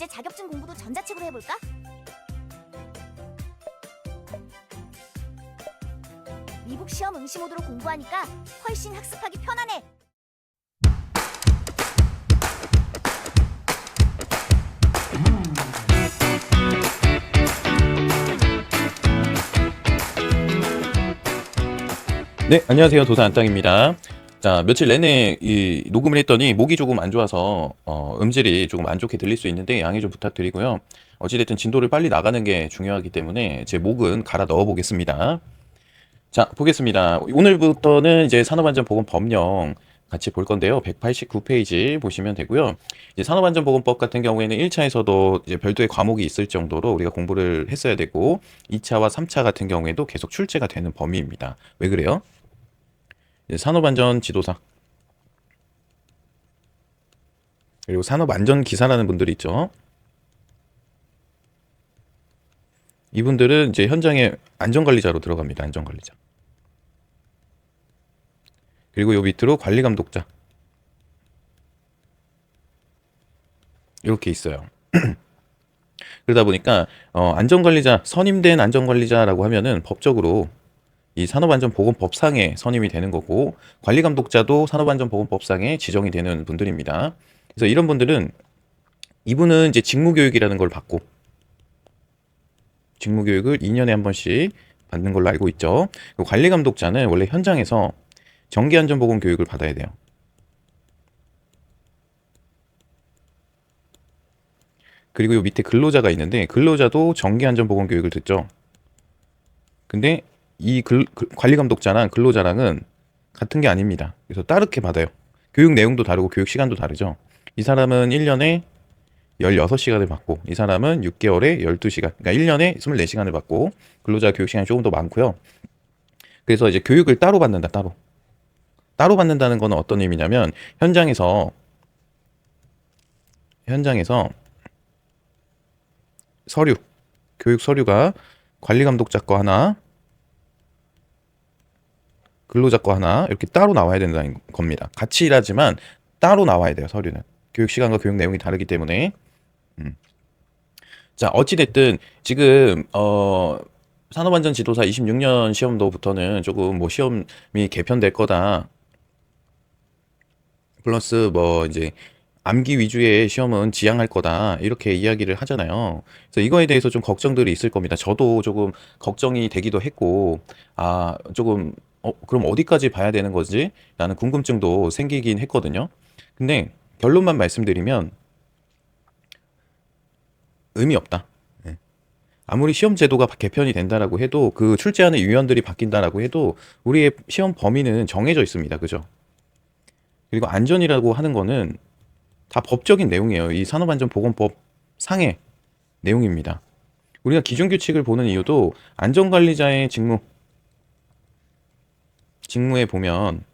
이제 자격증 공부도 전자책으로 해볼까? 미국 시험 응시 모드로 공부하니까 훨씬 학습하기 편하네. 네, 안녕하세요. 도산 안땅입니다. 자, 며칠 내내 이 녹음을 했더니 목이 조금 안 좋아서 음질이 조금 안 좋게 들릴 수 있는데 양해 좀 부탁드리고요. 어찌됐든 진도를 빨리 나가는 게 중요하기 때문에 제 목은 갈아 넣어 보겠습니다. 자, 보겠습니다. 오늘부터는 이제 산업안전보건 법령 같이 볼 건데요. 189페이지 보시면 되고요. 이제 산업안전보건법 같은 경우에는 1차에서도 이제 별도의 과목이 있을 정도로 우리가 공부를 했어야 되고 2차와 3차 같은 경우에도 계속 출제가 되는 범위입니다. 왜 그래요? 산업안전 지도사 그리고 산업안전기사라는 분들이 있죠. 이분들은 이제 현장에 안전관리자로 들어갑니다. 안전관리자. 그리고 요 밑으로 관리감독자 이렇게 있어요. 그러다 보니까 안전관리자, 선임된 안전관리자라고 하면은 법적으로 이 산업안전보건법상에 선임이 되는 거고 관리감독자도 산업안전보건법상에 지정이 되는 분들입니다. 그래서 이런 분들은 이분은 이제 직무교육이라는 걸 받고 직무교육을 2년에 한 번씩 받는 걸로 알고 있죠. 그리고 관리감독자는 원래 현장에서 정기안전보건 교육을 받아야 돼요. 그리고 요 밑에 근로자가 있는데 근로자도 정기안전보건 교육을 듣죠. 근데 이 관리감독자랑 근로자랑은 같은 게 아닙니다. 그래서 따르게 받아요. 교육 내용도 다르고 교육 시간도 다르죠. 이 사람은 1년에 16시간을 받고 이 사람은 6개월에 12시간, 그러니까 1년에 24시간을 받고 근로자 교육 시간이 조금 더 많고요. 그래서 이제 교육을 따로 받는다, 따로 받는다는 거는 어떤 의미냐면 현장에서 서류, 교육 서류가 관리감독자 거 하나, 근로자 거 하나 이렇게 따로 나와야 된다는 겁니다. 같이 일하지만 따로 나와야 돼요. 서류는 교육 시간과 교육 내용이 다르기 때문에. 자, 어찌됐든 지금 산업안전지도사 26년 시험도부터는 조금 뭐 시험이 개편될 거다. 플러스 뭐 이제 암기 위주의 시험은 지양할 거다 이렇게 이야기를 하잖아요. 그래서 이거에 대해서 좀 걱정들이 있을 겁니다. 저도 조금 걱정이 되기도 했고 조금 그럼 어디까지 봐야 되는 거지? 라는 궁금증도 생기긴 했거든요. 근데 결론만 말씀드리면 의미 없다. 예. 아무리 시험 제도가 개편이 된다라고 해도 그 출제하는 위원들이 바뀐다라고 해도 우리의 시험 범위는 정해져 있습니다. 그죠? 그리고 안전이라고 하는 거는 다 법적인 내용이에요. 이 산업안전보건법 상의 내용입니다. 우리가 기준규칙을 보는 이유도 안전관리자의 직무에 보면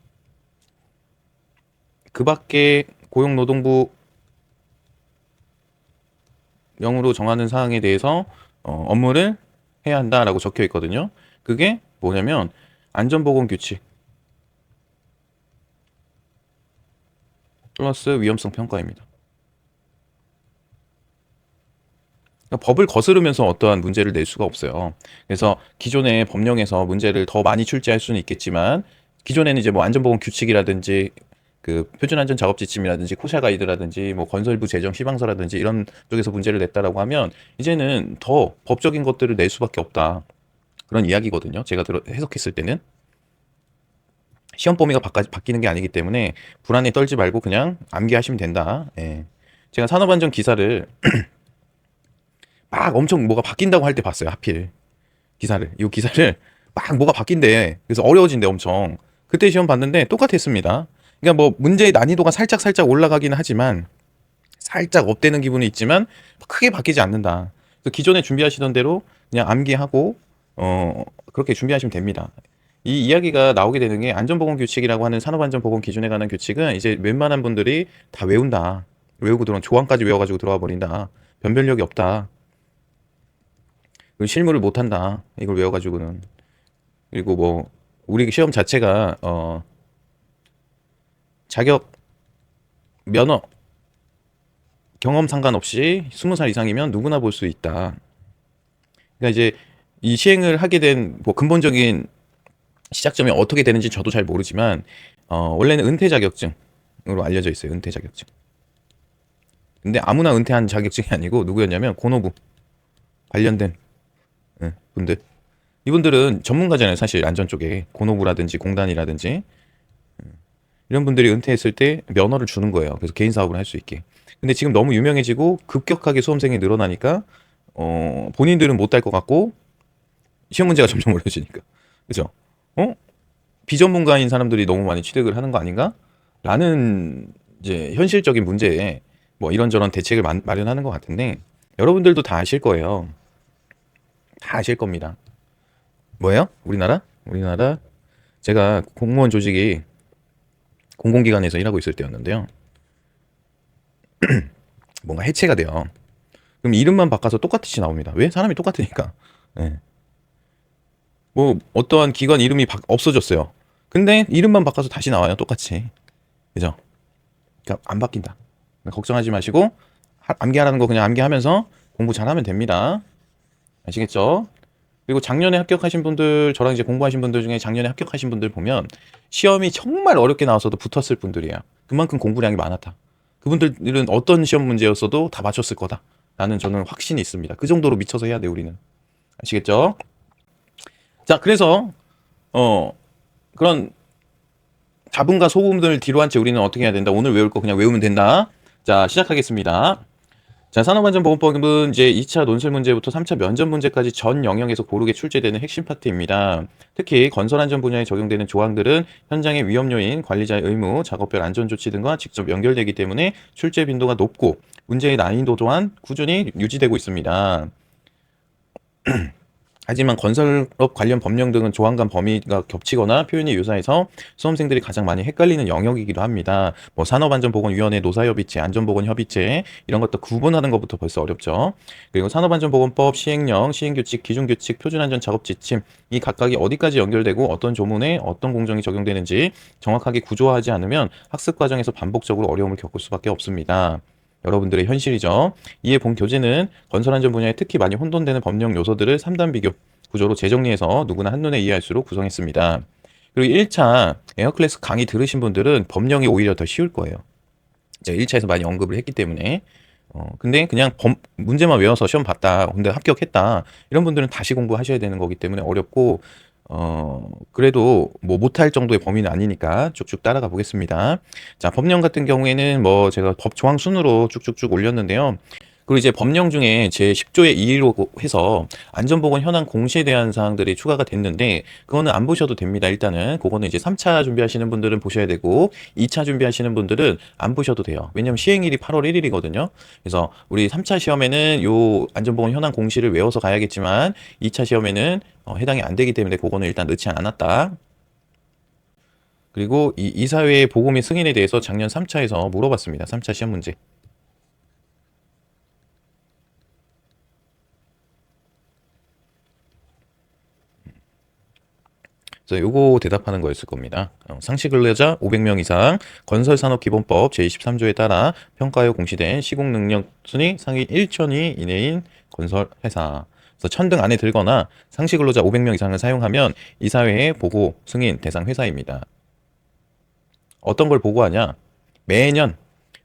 그 밖에 고용노동부 명으로 정하는 사항에 대해서 업무를 해야 한다라고 적혀 있거든요. 그게 뭐냐면 안전보건규칙 플러스 위험성 평가입니다. 그러니까 법을 거스르면서 어떠한 문제를 낼 수가 없어요. 그래서 기존의 법령에서 문제를 더 많이 출제할 수는 있겠지만 기존에는 이제 뭐 안전보건 규칙이라든지 그 표준안전작업지침이라든지 코샤 가이드라든지 뭐 건설부 재정 시방서라든지 이런 쪽에서 문제를 냈다라고 하면 이제는 더 법적인 것들을 낼 수밖에 없다. 그런 이야기거든요. 제가 해석했을 때는 시험 범위가 바뀌는 게 아니기 때문에 불안에 떨지 말고 그냥 암기하시면 된다. 예. 제가 산업안전 기사를 막 엄청 뭐가 바뀐다고 할 때 봤어요. 하필 이 기사를 막 뭐가 바뀐대. 그래서 어려워진대 엄청. 그때 시험 봤는데 똑같았습니다. 그러니까 뭐 문제의 난이도가 살짝 올라가기는 하지만 살짝 업되는 기분이 있지만 크게 바뀌지 않는다. 그래서 기존에 준비하시던 대로 그냥 암기하고 그렇게 준비하시면 됩니다. 이 이야기가 나오게 되는 게 안전보건규칙이라고 하는 산업안전보건 기준에 관한 규칙은 이제 웬만한 분들이 다 외운다. 외우고 들어온 조항까지 외워가지고 들어와 버린다. 변별력이 없다. 실무를 못한다. 이걸 외워가지고는. 그리고 뭐 우리 시험 자체가 자격 면허 경험 상관없이 20살 이상이면 누구나 볼 수 있다. 그러니까 이제 이 시행을 하게 된 뭐 근본적인 시작점이 어떻게 되는지 저도 잘 모르지만 원래는 은퇴 자격증으로 알려져 있어요. 은퇴 자격증. 근데 아무나 은퇴한 자격증이 아니고 누구였냐면 고노부 관련된 분들. 이분들은 전문가잖아요. 사실 안전 쪽에 고노부라든지 공단이라든지 이런 분들이 은퇴했을 때 면허를 주는 거예요. 그래서 개인 사업을 할 수 있게. 근데 지금 너무 유명해지고 급격하게 수험생이 늘어나니까 본인들은 못 달 것 같고 시험 문제가 점점 어려워지니까. 그죠? 비전문가인 사람들이 너무 많이 취득을 하는 거 아닌가? 라는 이제 현실적인 문제에 뭐 이런저런 대책을 마련하는 것 같은데 여러분들도 다 아실 거예요. 다 아실 겁니다. 뭐예요? 우리나라? 우리나라 제가 공무원 조직이 공공기관에서 일하고 있을 때였는데요. 뭔가 해체가 돼요. 그럼 이름만 바꿔서 똑같이 나옵니다. 왜? 사람이 똑같으니까. 네. 뭐 어떠한 기관 이름이 없어졌어요. 근데 이름만 바꿔서 다시 나와요. 똑같이. 그죠? 그러니까 안 바뀐다. 걱정하지 마시고 암기하라는 거 그냥 암기하면서 공부 잘하면 됩니다. 아시겠죠? 그리고 작년에 합격하신 분들, 저랑 이제 공부하신 분들 중에 작년에 합격하신 분들 보면 시험이 정말 어렵게 나와서도 붙었을 분들이에요. 그만큼 공부량이 많았다. 그분들은 어떤 시험 문제였어도 다 맞췄을 거다. 라는 저는 확신이 있습니다. 그 정도로 미쳐서 해야 돼, 우리는. 아시겠죠? 자, 그래서 그런 잡음과 소음들을 뒤로 한 채 우리는 어떻게 해야 된다? 오늘 외울 거 그냥 외우면 된다. 자, 시작하겠습니다. 자, 산업안전보건법은 이제 2차 논술 문제부터 3차 면접 문제까지 전 영역에서 고르게 출제되는 핵심 파트입니다. 특히 건설안전 분야에 적용되는 조항들은 현장의 위험 요인, 관리자의 의무, 작업별 안전조치 등과 직접 연결되기 때문에 출제 빈도가 높고 문제의 난이도 또한 꾸준히 유지되고 있습니다. 하지만 건설업 관련 법령 등은 조항 간 범위가 겹치거나 표현이 유사해서 수험생들이 가장 많이 헷갈리는 영역이기도 합니다. 뭐 산업안전보건위원회, 노사협의체, 안전보건협의체 이런 것도 구분하는 것부터 벌써 어렵죠. 그리고 산업안전보건법, 시행령, 시행규칙, 기준규칙, 표준안전작업지침 이 각각이 어디까지 연결되고 어떤 조문에 어떤 공정이 적용되는지 정확하게 구조화하지 않으면 학습 과정에서 반복적으로 어려움을 겪을 수밖에 없습니다. 여러분들의 현실이죠. 이에 본 교재는 건설안전 분야에 특히 많이 혼돈되는 법령 요소들을 3단 비교 구조로 재정리해서 누구나 한눈에 이해할 수 있도록 구성했습니다. 그리고 1차 에어클래스 강의 들으신 분들은 법령이 오히려 더 쉬울 거예요. 제가 1차에서 많이 언급을 했기 때문에 근데 그냥 문제만 외워서 시험 봤다. 근데 합격했다. 이런 분들은 다시 공부하셔야 되는 거기 때문에 어렵고 그래도 뭐 못할 정도의 범위는 아니니까 쭉쭉 따라가 보겠습니다. 자, 법령 같은 경우에는 뭐 제가 법 조항 순으로 쭉쭉쭉 올렸는데요. 그리고 이제 법령 중에 제 10조의 2로 해서 안전보건 현황 공시에 대한 사항들이 추가가 됐는데 그거는 안 보셔도 됩니다. 일단은 그거는 이제 3차 준비하시는 분들은 보셔야 되고 2차 준비하시는 분들은 안 보셔도 돼요. 왜냐면 시행일이 8월 1일이거든요. 그래서 우리 3차 시험에는 요 안전보건 현황 공시를 외워서 가야겠지만 2차 시험에는 해당이 안 되기 때문에 그거는 일단 넣지 않았다. 그리고 이 이사회의 보고 및 승인에 대해서 작년 3차에서 물어봤습니다. 3차 시험 문제. 그래서 요거 대답하는 거였을 겁니다. 상시 근로자 500명 이상 건설산업기본법 제23조에 따라 평가에 공시된 시공 능력 순위 상위 1천위 이내인 건설회사. 그래서 1000등 안에 들거나 상시 근로자 500명 이상을 사용하면 이사회의 보고 승인 대상 회사입니다. 어떤 걸 보고하냐? 매년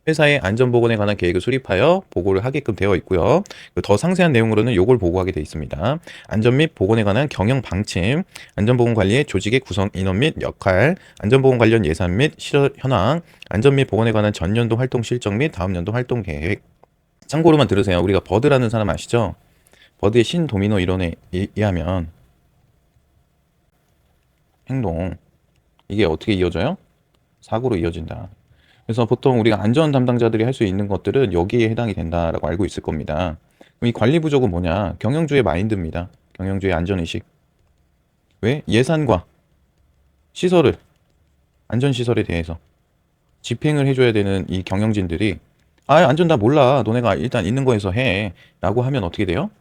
회사의 안전보건에 관한 계획을 수립하여 보고를 하게끔 되어 있고요. 더 상세한 내용으로는 요걸 보고하게 되어 있습니다. 안전 및 보건에 관한 경영 방침, 안전보건 관리의 조직의 구성 인원 및 역할, 안전보건 관련 예산 및 실현 현황, 안전 및 보건에 관한 전년도 활동 실적 및 다음 연도 활동 계획. 참고로만 들으세요. 우리가 버드라는 사람 아시죠? 버드의 신도미노 이론에 의하면 행동, 이게 어떻게 이어져요? 사고로 이어진다. 그래서 보통 우리가 안전 담당자들이 할 수 있는 것들은 여기에 해당이 된다라고 알고 있을 겁니다. 그럼 이 관리 부족은 뭐냐? 경영주의 마인드입니다. 경영주의 안전의식. 왜? 예산과 시설을, 안전시설에 대해서 집행을 해줘야 되는 이 경영진들이 안전 다 몰라. 너네가 일단 있는 거에서 해. 라고 하면 어떻게 돼요?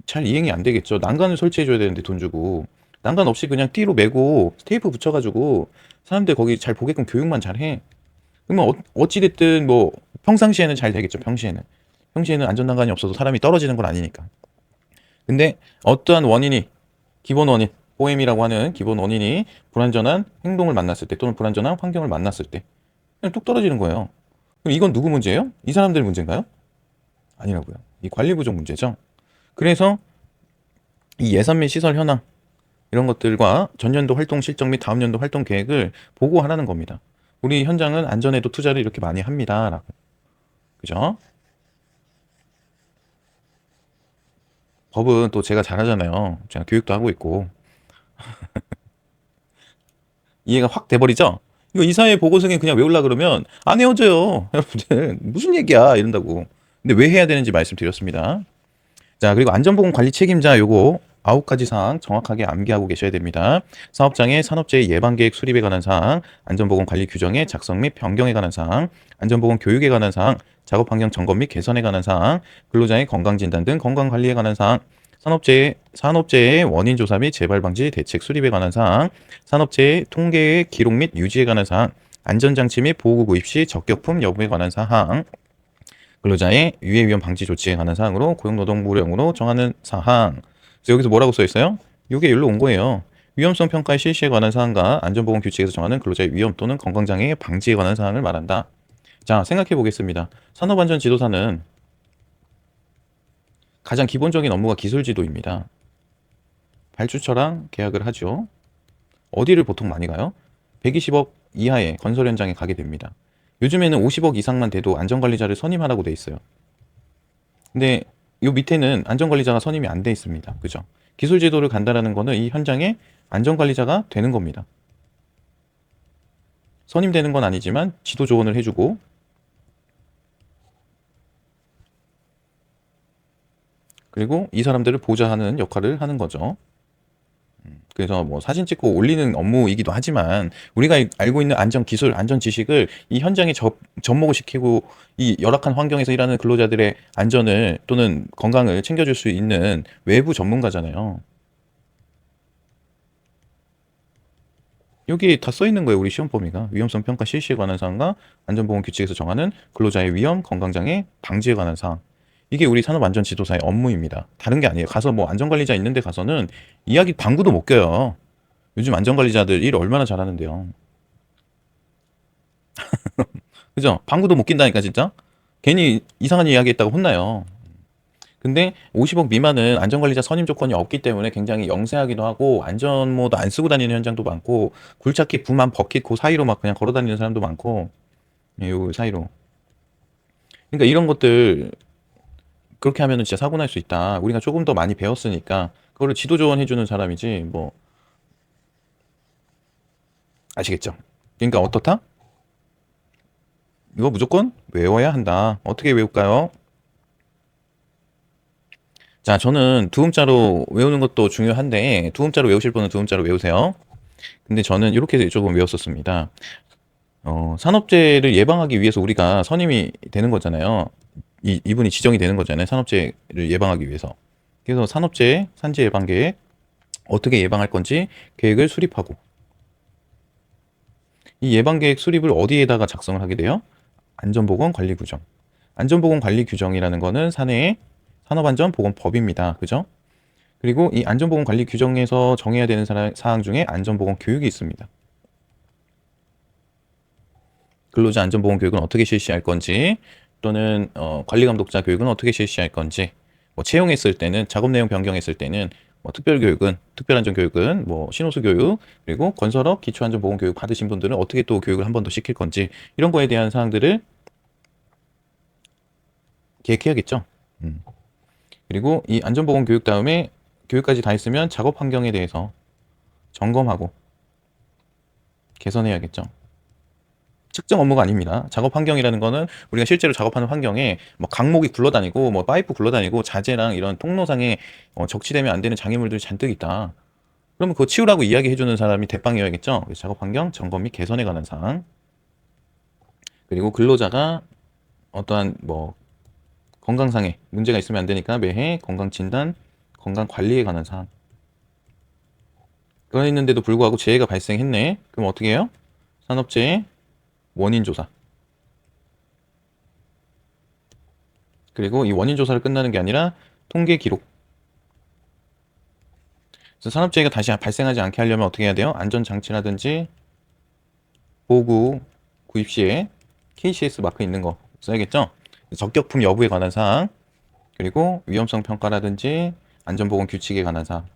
잘 이행이 안 되겠죠. 난간을 설치해줘야 되는데 돈 주고. 난간 없이 그냥 띠로 매고 테이프 붙여가지고 사람들 거기 잘 보게끔 교육만 잘 해. 그러면 어찌됐든 뭐 평상시에는 잘 되겠죠. 평시에는 안전난간이 없어도 사람이 떨어지는 건 아니니까. 근데 어떠한 원인이 기본 원인 포엠이라고 하는 기본 원인이 불완전한 행동을 만났을 때 또는 불완전한 환경을 만났을 때 그냥 뚝 떨어지는 거예요. 그럼 이건 누구 문제예요? 이 사람들 문제인가요? 아니라고요. 이 관리 부족 문제죠. 그래서 이 예산 및 시설 현황 이런 것들과 전년도 활동 실적 및 다음 연도 활동 계획을 보고하라는 겁니다. 우리 현장은 안전에도 투자를 이렇게 많이 합니다라고. 그죠? 법은 또 제가 잘하잖아요. 제가 교육도 하고 있고. 이해가 확 돼버리죠? 이거 이사회 보고서에 그냥 외우려 그러면 안 외워져요. 여러분들 무슨 얘기야 이런다고. 근데 왜 해야 되는지 말씀드렸습니다. 자, 그리고 안전보건 관리 책임자 요거 9가지 사항 정확하게 암기하고 계셔야 됩니다. 사업장의 산업재해 예방계획 수립에 관한 사항, 안전보건 관리 규정의 작성 및 변경에 관한 사항, 안전보건 교육에 관한 사항, 작업환경 점검 및 개선에 관한 사항, 근로자의 건강진단 등 건강관리에 관한 사항, 산업재해 원인 조사 및 재발 방지 대책 수립에 관한 사항, 산업재해 통계의 기록 및 유지에 관한 사항, 안전장치 및 보호구 구입 시 적격품 여부에 관한 사항, 근로자의 유해 위험 방지 조치에 관한 사항으로 고용노동부령으로 정하는 사항. 그래서 여기서 뭐라고 써 있어요? 이게 여기로 온 거예요. 위험성 평가의 실시에 관한 사항과 안전보건 규칙에서 정하는 근로자의 위험 또는 건강장애 방지에 관한 사항을 말한다. 자, 생각해 보겠습니다. 산업안전 지도사는 가장 기본적인 업무가 기술 지도입니다. 발주처랑 계약을 하죠. 어디를 보통 많이 가요? 120억 이하의 건설 현장에 가게 됩니다. 요즘에는 50억 이상만 돼도 안전관리자를 선임하라고 돼 있어요. 근데 요 밑에는 안전관리자가 선임이 안 돼 있습니다. 그죠? 기술 지도를 간다라는 거는 이 현장에 안전관리자가 되는 겁니다. 선임되는 건 아니지만 지도 조언을 해주고 그리고 이 사람들을 보좌하는 역할을 하는 거죠. 그래서 뭐 사진 찍고 올리는 업무이기도 하지만 우리가 알고 있는 안전 기술, 안전 지식을 이 현장에 접목을 시키고 이 열악한 환경에서 일하는 근로자들의 안전을 또는 건강을 챙겨줄 수 있는 외부 전문가잖아요. 여기 다 써 있는 거예요. 우리 시험 범위가 위험성 평가 실시에 관한 사항과 안전보건 규칙에서 정하는 근로자의 위험, 건강장애 방지에 관한 사항. 이게 우리 산업안전지도사의 업무입니다. 다른 게 아니에요. 가서 뭐 안전관리자 있는데 가서는 이야기 방구도 못 껴요. 요즘 안전관리자들 일 얼마나 잘하는데요. 그죠? 방구도 못 낀다니까 진짜. 괜히 이상한 이야기 했다고 혼나요. 근데 50억 미만은 안전관리자 선임 조건이 없기 때문에 굉장히 영세하기도 하고 안전모도 안 쓰고 다니는 현장도 많고 굴착기 부만 버킷 그 사이로 막 그냥 걸어 다니는 사람도 많고 예, 요 사이로. 그러니까 이런 것들 그렇게 하면은 진짜 사고 날 수 있다. 우리가 조금 더 많이 배웠으니까 그거를 지도 조언해주는 사람이지 뭐 아시겠죠? 그러니까 어떻다? 이거 무조건 외워야 한다. 어떻게 외울까요? 자, 저는 두음자로 외우는 것도 중요한데 두음자로 외우실 분은 두음자로 외우세요. 근데 저는 이렇게 조금 외웠었습니다. 산업재해를 예방하기 위해서 우리가 선임이 되는 거잖아요. 이분이 지정이 되는 거잖아요. 산업재해를 예방하기 위해서. 그래서 산업재해, 산재 예방 계획, 어떻게 예방할 건지 계획을 수립하고 이 예방 계획 수립을 어디에다가 작성을 하게 돼요? 안전보건 관리 규정. 안전보건 관리 규정이라는 거는 사내의 산업안전보건법입니다. 그죠? 그리고 이 안전보건 관리 규정에서 정해야 되는 사항 중에 안전보건 교육이 있습니다. 근로자 안전보건 교육은 어떻게 실시할 건지 또는 관리감독자 교육은 어떻게 실시할 건지 뭐 채용했을 때는 작업 내용 변경했을 때는 뭐 특별교육은 특별안전교육은 뭐 신호수 교육 그리고 건설업 기초안전보건 교육 받으신 분들은 어떻게 또 교육을 한 번 더 시킬 건지 이런 거에 대한 사항들을 계획해야겠죠. 그리고 이 안전보건 교육 다음에 교육까지 다 했으면 작업 환경에 대해서 점검하고 개선해야겠죠. 측정 업무가 아닙니다. 작업 환경이라는 거는 우리가 실제로 작업하는 환경에 뭐 강목이 굴러다니고 뭐 파이프 굴러다니고 자재랑 이런 통로상에 적치되면 안 되는 장애물들이 잔뜩 있다. 그러면 그거 치우라고 이야기해주는 사람이 대빵이어야겠죠. 그래서 작업 환경 점검 및 개선에 관한 사항. 그리고 근로자가 어떠한 뭐 건강상에 문제가 있으면 안 되니까 매해 건강 진단, 건강 관리에 관한 사항. 그랬는데도 불구하고 재해가 발생했네. 그럼 어떻게 해요? 산업재해 원인 조사. 그리고 이 원인 조사를 끝나는 게 아니라 통계 기록. 그래서 산업재해가 다시 발생하지 않게 하려면 어떻게 해야 돼요? 안전장치라든지 보호구 구입 시에 KCS 마크 있는 거 써야겠죠? 적격품 여부에 관한 사항, 그리고 위험성 평가라든지 안전보건 규칙에 관한 사항.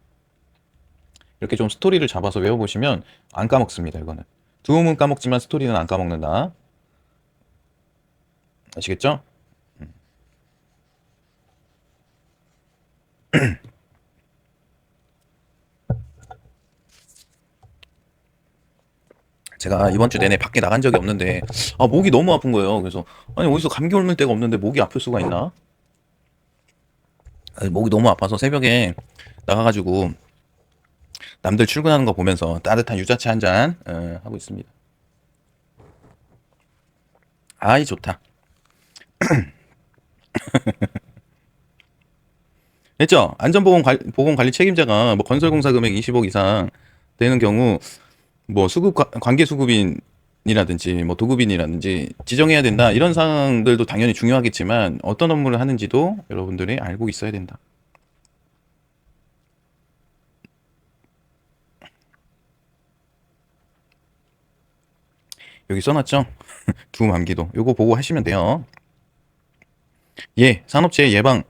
이렇게 좀 스토리를 잡아서 외워보시면 안 까먹습니다. 이거는 두음은 까먹지만 스토리는 안 까먹는다. 아시겠죠? 제가 이번 주 내내 밖에 나간 적이 없는데 목이 너무 아픈 거예요. 그래서 아니 어디서 감기 옮을 데가 없는데 목이 아플 수가 있나? 아니, 목이 너무 아파서 새벽에 나가가지고 남들 출근하는 거 보면서 따뜻한 유자차 한 잔 하고 있습니다. 아이 좋다. 됐죠? 보건관리 책임자가 뭐 건설공사 금액 20억 이상 되는 경우 뭐 관계 수급인이라든지 뭐 도급인이라든지 지정해야 된다. 이런 사항들도 당연히 중요하겠지만 어떤 업무를 하는지도 여러분들이 알고 있어야 된다. 여기 써놨죠? 두맘기도. 요거 보고 하시면 돼요. 예, 산업재해 예방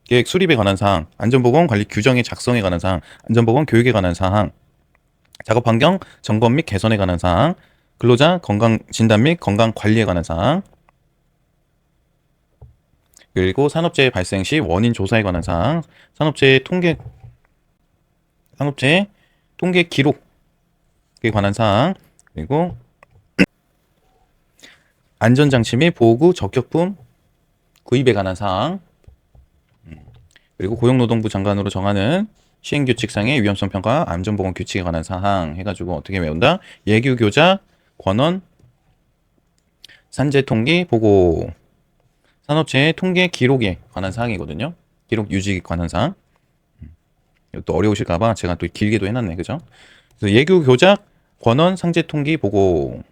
계획 수립에 관한 사항, 안전보건 관리 규정의 작성에 관한 사항, 안전보건 교육에 관한 사항, 작업 환경 점검 및 개선에 관한 사항, 근로자 건강 진단 및 건강 관리에 관한 사항, 그리고 산업재해 발생 시 원인 조사에 관한 사항, 산업재해 통계 기록에 관한 사항, 그리고 안전장치 및 보호구 적격품 구입에 관한 사항, 그리고 고용노동부 장관으로 정하는 시행규칙상의 위험성 평가, 안전보건 규칙에 관한 사항 해가지고 어떻게 외운다? 예규교자, 권원, 산재통기, 보고, 산업재해 통계 기록에 관한 사항이거든요. 기록 유지에 관한 사항. 또 어려우실까봐 제가 또 길게도 해놨네, 그죠? 그래서 예규교작, 권원, 상재통기, 보고,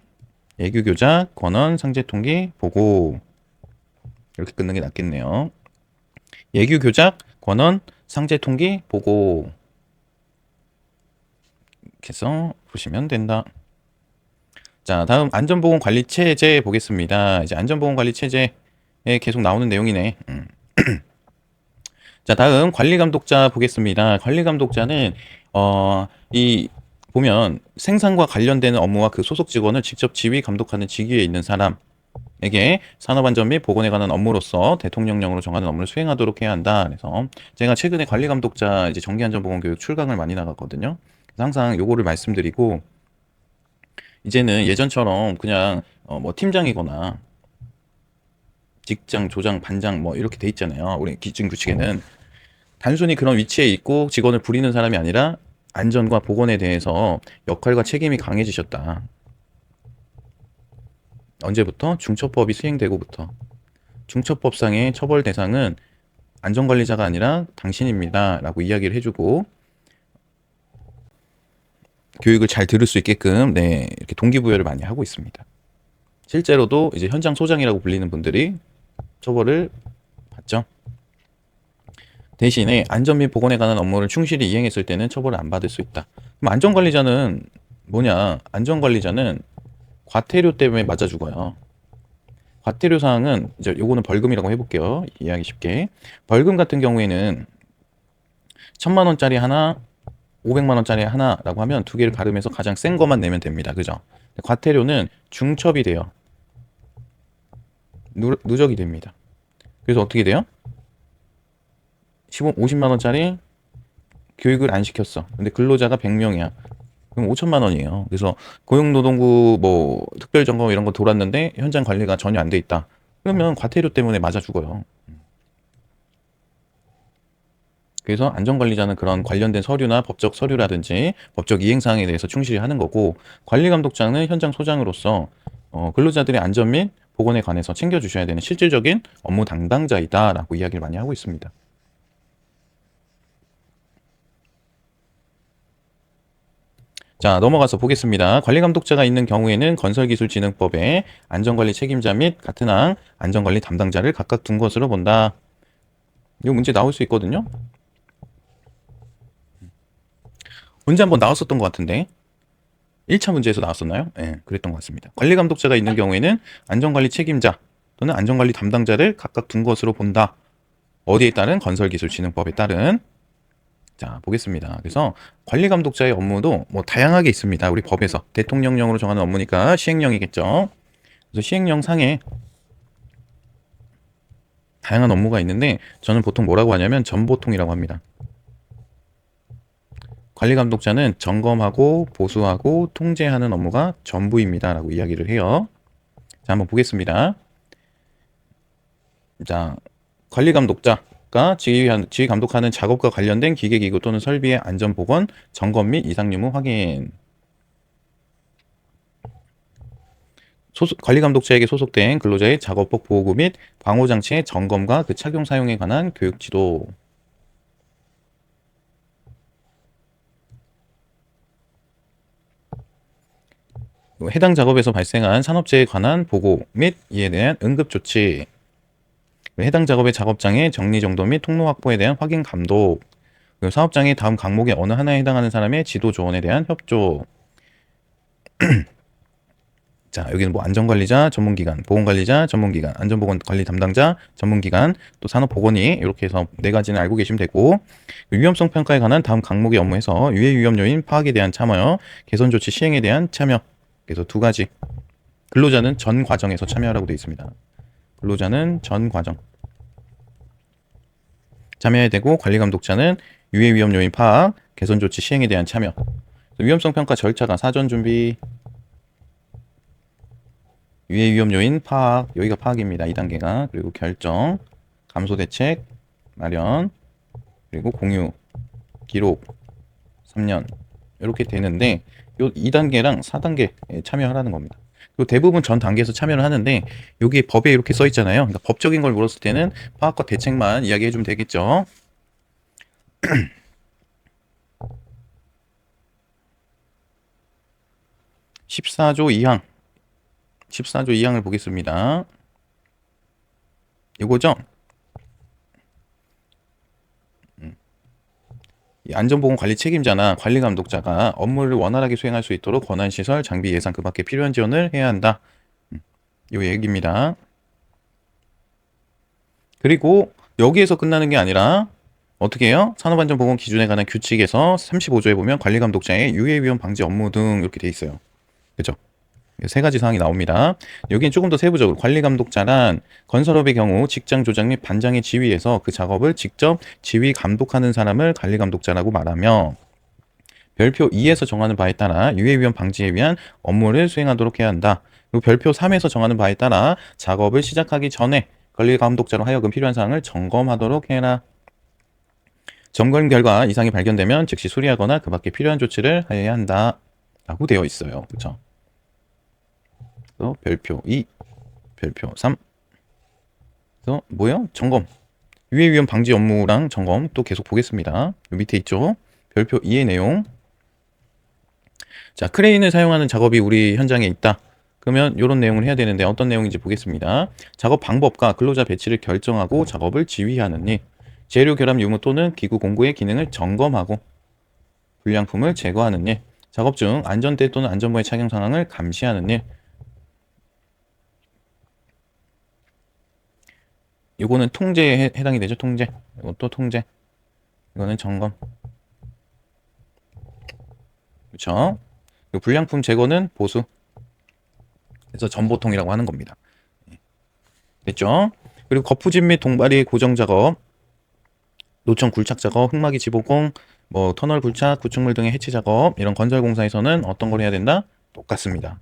예규교작, 권원, 상재통기, 보고. 이렇게 끊는 게 낫겠네요. 예규교작, 권원, 상재통기, 보고. 이렇게 해서 보시면 된다. 자, 다음 안전보건관리체제 보겠습니다. 이제 안전보건관리체제에 계속 나오는 내용이네. 자, 다음 관리감독자 보겠습니다. 관리감독자는 이 보면 생산과 관련되는 업무와 그 소속 직원을 직접 지휘 감독하는 직위에 있는 사람에게 산업안전 및 보건에 관한 업무로서 대통령령으로 정하는 업무를 수행하도록 해야 한다. 그래서 제가 최근에 관리감독자 이제 정기안전보건교육 출강을 많이 나갔거든요. 그래서 항상 요거를 말씀드리고, 이제는 예전처럼 그냥 뭐 팀장이거나 직장, 조장, 반장 뭐 이렇게 돼 있잖아요. 우리 기준 규칙에는 단순히 그런 위치에 있고 직원을 부리는 사람이 아니라 안전과 보건에 대해서 역할과 책임이 강해지셨다. 언제부터? 중처법이 시행되고부터. 중처법상의 처벌 대상은 안전관리자가 아니라 당신입니다. 라고 이야기를 해주고, 교육을 잘 들을 수 있게끔 이렇게 동기부여를 많이 하고 있습니다. 실제로도 이제 현장 소장이라고 불리는 분들이 처벌을 받죠. 대신에 안전 및 보건에 관한 업무를 충실히 이행했을 때는 처벌을 안 받을 수 있다. 그럼 안전관리자는 뭐냐? 안전관리자는 과태료 때문에 맞아 죽어요. 과태료 사항은 이제 요거는 벌금이라고 해볼게요. 이해하기 쉽게. 벌금 같은 경우에는 1,000만 원짜리 하나, 500만 원짜리 하나라고 하면 두 개를 가름해서 가장 센 것만 내면 됩니다. 그죠? 과태료는 중첩이 돼요. 누적이 됩니다. 그래서 어떻게 돼요? 50만 원짜리 교육을 안 시켰어. 근데 근로자가 100명이야. 그럼 5천만 원이에요. 그래서 고용노동부 뭐 특별점검 이런 거 돌았는데 현장 관리가 전혀 안 돼 있다. 그러면 과태료 때문에 맞아 죽어요. 그래서 안전관리자는 그런 관련된 서류나 법적 서류라든지 법적 이행사항에 대해서 충실히 하는 거고, 관리감독자는 현장 소장으로서 근로자들의 안전 및 보건에 관해서 챙겨주셔야 되는 실질적인 업무 담당자이다 라고 이야기를 많이 하고 있습니다. 자, 넘어가서 보겠습니다. 관리감독자가 있는 경우에는 건설기술진흥법에 안전관리 책임자 및 같은 항 안전관리 담당자를 각각 둔 것으로 본다. 이 문제 나올 수 있거든요. 문제 한번 나왔었던 것 같은데 1차 문제에서 나왔었나요? 네, 그랬던 것 같습니다. 관리감독자가 있는 경우에는 안전관리 책임자 또는 안전관리 담당자를 각각 둔 것으로 본다. 어디에 따른? 건설기술진흥법에 따른. 자, 보겠습니다. 그래서 관리감독자의 업무도 뭐 다양하게 있습니다. 우리 법에서 대통령령으로 정하는 업무니까 시행령이겠죠. 그래서 시행령 상에 다양한 업무가 있는데 저는 보통 뭐라고 하냐면 전보통이라고 합니다. 관리감독자는 점검하고 보수하고 통제하는 업무가 전부입니다. 라고 이야기를 해요. 자, 한번 보겠습니다. 자, 관리감독자가 지휘 감독하는 작업과 관련된 기계기구 또는 설비의 안전보건, 점검 및 이상 유무 확인. 관리감독자에게 소속된 근로자의 작업복 보호구 및 방호장치의 점검과 그 착용 사용에 관한 교육 지도. 해당 작업에서 발생한 산업재해에 관한 보고 및 이에 대한 응급조치. 해당 작업의 작업장의 정리정돈 및 통로 확보에 대한 확인 감독. 사업장의 다음 항목의 어느 하나에 해당하는 사람의 지도 조언에 대한 협조. 자, 여기는 뭐 안전관리자, 전문기관, 보건관리자, 전문기관, 안전보건관리 담당자, 전문기관, 또 산업보건이 이렇게 해서 네 가지는 알고 계시면 되고, 위험성 평가에 관한 다음 항목의 업무에서 유해 위험 요인 파악에 대한 참여, 개선 조치 시행에 대한 참여. 그래서 두 가지. 근로자는 전 과정에서 참여하라고 되어 있습니다. 근로자는 전 과정 참여해야 되고, 관리감독자는 유해 위험 요인 파악, 개선 조치 시행에 대한 참여. 위험성 평가 절차가 사전 준비, 유해 위험 요인 파악, 여기가 파악입니다. 2단계가. 그리고 결정, 감소 대책, 마련, 그리고 공유, 기록, 3년 이렇게 되는데 요 2단계랑 4단계에 참여하라는 겁니다. 그리고 대부분 전 단계에서 참여를 하는데 여기 법에 이렇게 써 있잖아요. 그러니까 법적인 걸 물었을 때는 파악과 대책만 이야기해 주면 되겠죠. 14조 2항 14조 2항을 보겠습니다. 이거죠? 이 안전보건관리 책임자나 관리감독자가 업무를 원활하게 수행할 수 있도록 권한시설, 장비, 예산 그 밖에 필요한 지원을 해야 한다. 요 얘기입니다. 그리고 여기에서 끝나는 게 아니라 어떻게 해요? 산업안전보건 기준에 관한 규칙에서 35조에 보면 관리감독자의 유해위험 방지 업무 등 이렇게 돼 있어요. 그죠? 세 가지 사항이 나옵니다. 여기는 조금 더 세부적으로 관리감독자란 건설업의 경우 직장 조장 및 반장의 지휘에서 그 작업을 직접 지휘 감독하는 사람을 관리감독자라고 말하며 별표 2에서 정하는 바에 따라 유해위험 방지에 위한 업무를 수행하도록 해야 한다. 그리고 별표 3에서 정하는 바에 따라 작업을 시작하기 전에 관리감독자로 하여금 필요한 사항을 점검하도록 해라. 점검 결과 이상이 발견되면 즉시 수리하거나 그 밖에 필요한 조치를 하여야 한다. 라고 되어 있어요. 그렇죠? 별표 2, 별표 3. 그래서 뭐요? 점검. 유해 위험 방지 업무랑 점검 또 계속 보겠습니다. 요 밑에 있죠? 별표 2의 내용. 자, 크레인을 사용하는 작업이 우리 현장에 있다. 그러면 이런 내용을 해야 되는데 어떤 내용인지 보겠습니다. 작업 방법과 근로자 배치를 결정하고 작업을 지휘하는 일. 재료 결합 유무 또는 기구 공구의 기능을 점검하고 불량품을 제거하는 일. 작업 중 안전대 또는 안전모의 착용 상황을 감시하는 일. 이거는 통제에 해당이 되죠. 통제. 이것도 통제. 이거는 점검. 그렇죠? 불량품 제거는 보수. 그래서 전보통이라고 하는 겁니다. 됐죠? 그리고 거푸집 및 동바리 고정 작업, 노천 굴착 작업, 흙막이 지보공, 뭐 터널 굴착, 구축물 등의 해체 작업, 이런 건설 공사에서는 어떤 걸 해야 된다? 똑같습니다.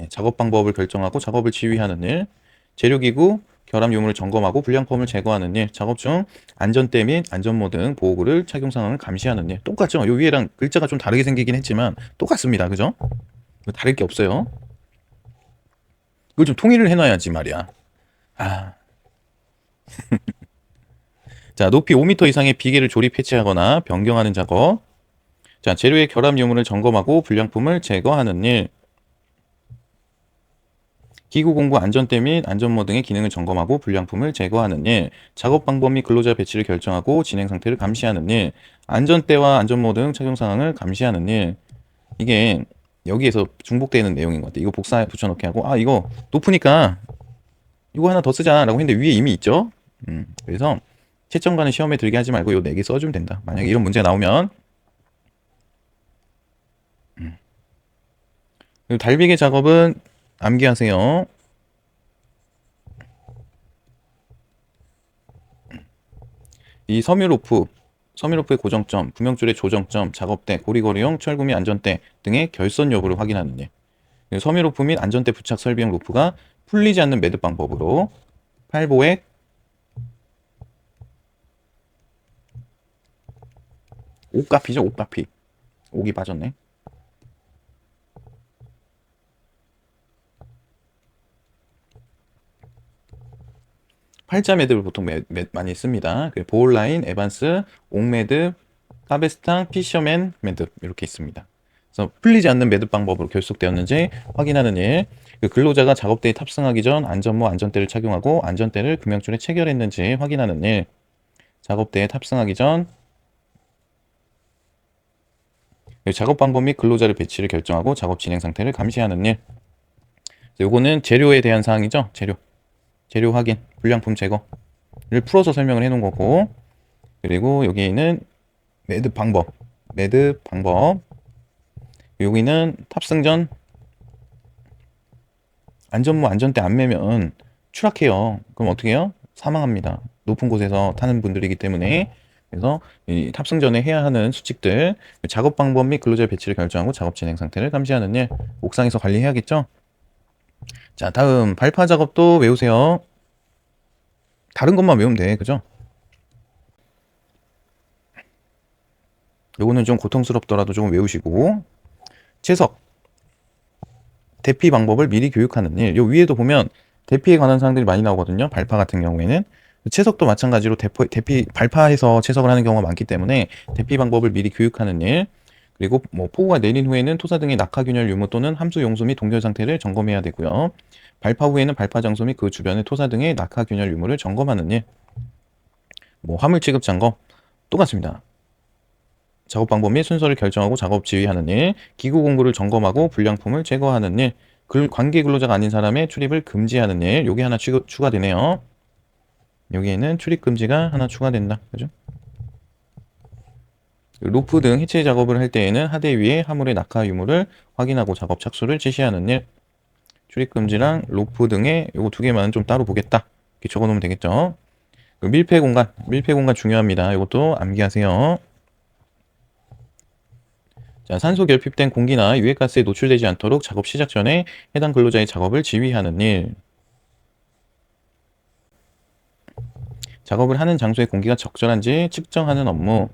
작업 방법을 결정하고 작업을 지휘하는 일, 재료기구, 결합 유무를 점검하고 불량품을 제거하는 일, 작업 중 안전대 및 안전모 등 보호구를 착용 상황을 감시하는 일. 똑같죠? 요 위에랑 글자가 좀 다르게 생기긴 했지만 똑같습니다. 그죠? 다를 게 없어요. 이걸 좀 통일을 해놔야지 말이야. 아. 자, 높이 5m 이상의 비계를 조립 해체하거나 변경하는 작업. 자, 재료의 결합 유무를 점검하고 불량품을 제거하는 일. 기구 공구 안전대 및 안전모 등의 기능을 점검하고 불량품을 제거하는 일. 작업 방법 및 근로자 배치를 결정하고 진행 상태를 감시하는 일. 안전대와 안전모 등 착용 상황을 감시하는 일. 이게 여기에서 중복되는 내용인 것 같아요. 이거 복사해 붙여넣기 하고, 아, 이거 높으니까 이거 하나 더 쓰자라고 했는데 위에 이미 있죠? 그래서 채점관을 시험에 들게 하지 말고 요 4개 써주면 된다. 만약에 이런 문제가 나오면. 그리고 달비계 작업은 암기하세요. 이 섬유로프의 고정점, 구명줄의 조정점, 작업대, 고리고리용, 철구 및 안전대 등의 결선 여부를 확인하는 일. 섬유로프 및 안전대 부착 설비용 로프가 풀리지 않는 매듭 방법으로 팔보액, 옥가피죠, 옥가피. 옥이 빠졌네. 팔자 매듭을 보통 많이 씁니다. 보홀라인, 에반스, 옥매듭, 카베스탕, 피셔맨 매듭 이렇게 있습니다. 그래서 풀리지 않는 매듭 방법으로 결속되었는지 확인하는 일. 근로자가 작업대에 탑승하기 전 안전모 안전대를 착용하고 안전대를 금형줄에 체결했는지 확인하는 일. 작업대에 탑승하기 전 작업 방법 및 근로자를 배치를 결정하고 작업 진행 상태를 감시하는 일. 요거는 재료에 대한 사항이죠. 재료 확인, 불량품 제거를 풀어서 설명을 해놓은 거고, 그리고 여기는 매듭 방법. 여기는 탑승 전 안전모 안전대 안 매면 추락해요. 그럼 어떻게 해요? 사망합니다. 높은 곳에서 타는 분들이기 때문에. 그래서 이 탑승 전에 해야 하는 수칙들, 작업 방법 및 근로자 배치를 결정하고 작업 진행 상태를 감시하는 일, 옥상에서 관리해야겠죠? 자, 다음 발파 작업도 외우세요. 다른 것만 외우면 돼, 그죠? 요거는 좀 고통스럽더라도 좀 외우시고, 채석, 대피 방법을 미리 교육하는 일. 요 위에도 보면 대피에 관한 사항들이 많이 나오거든요. 발파 같은 경우에는. 채석도 마찬가지로 발파해서 채석을 하는 경우가 많기 때문에 대피 방법을 미리 교육하는 일. 그리고 뭐 폭우가 내린 후에는 토사 등의 낙하균열 유무 또는 함수 용수 및 동결 상태를 점검해야 되고요. 발파 후에는 발파 장소 및 그 주변의 토사 등의 낙하균열 유무를 점검하는 일. 뭐 화물 취급 점검 똑같습니다. 작업 방법 및 순서를 결정하고 작업 지휘하는 일, 기구 공구를 점검하고 불량품을 제거하는 일, 관계 근로자가 아닌 사람의 출입을 금지하는 일, 요게 하나 추가되네요. 여기에는 출입 금지가 하나 추가된다. 그죠? 로프 등 해체 작업을 할 때에는 하대 위에 화물의 낙하 유무를 확인하고 작업 착수를 지시하는 일, 출입 금지랑 로프 등의 요거 2개만 좀 따로 보겠다. 이렇게 적어 놓으면 되겠죠? 밀폐 공간 중요합니다. 이것도 암기하세요. 자, 산소 결핍된 공기나 유해가스에 노출되지 않도록 작업 시작 전에 해당 근로자의 작업을 지휘하는 일. 작업을 하는 장소의 공기가 적절한지 측정하는 업무.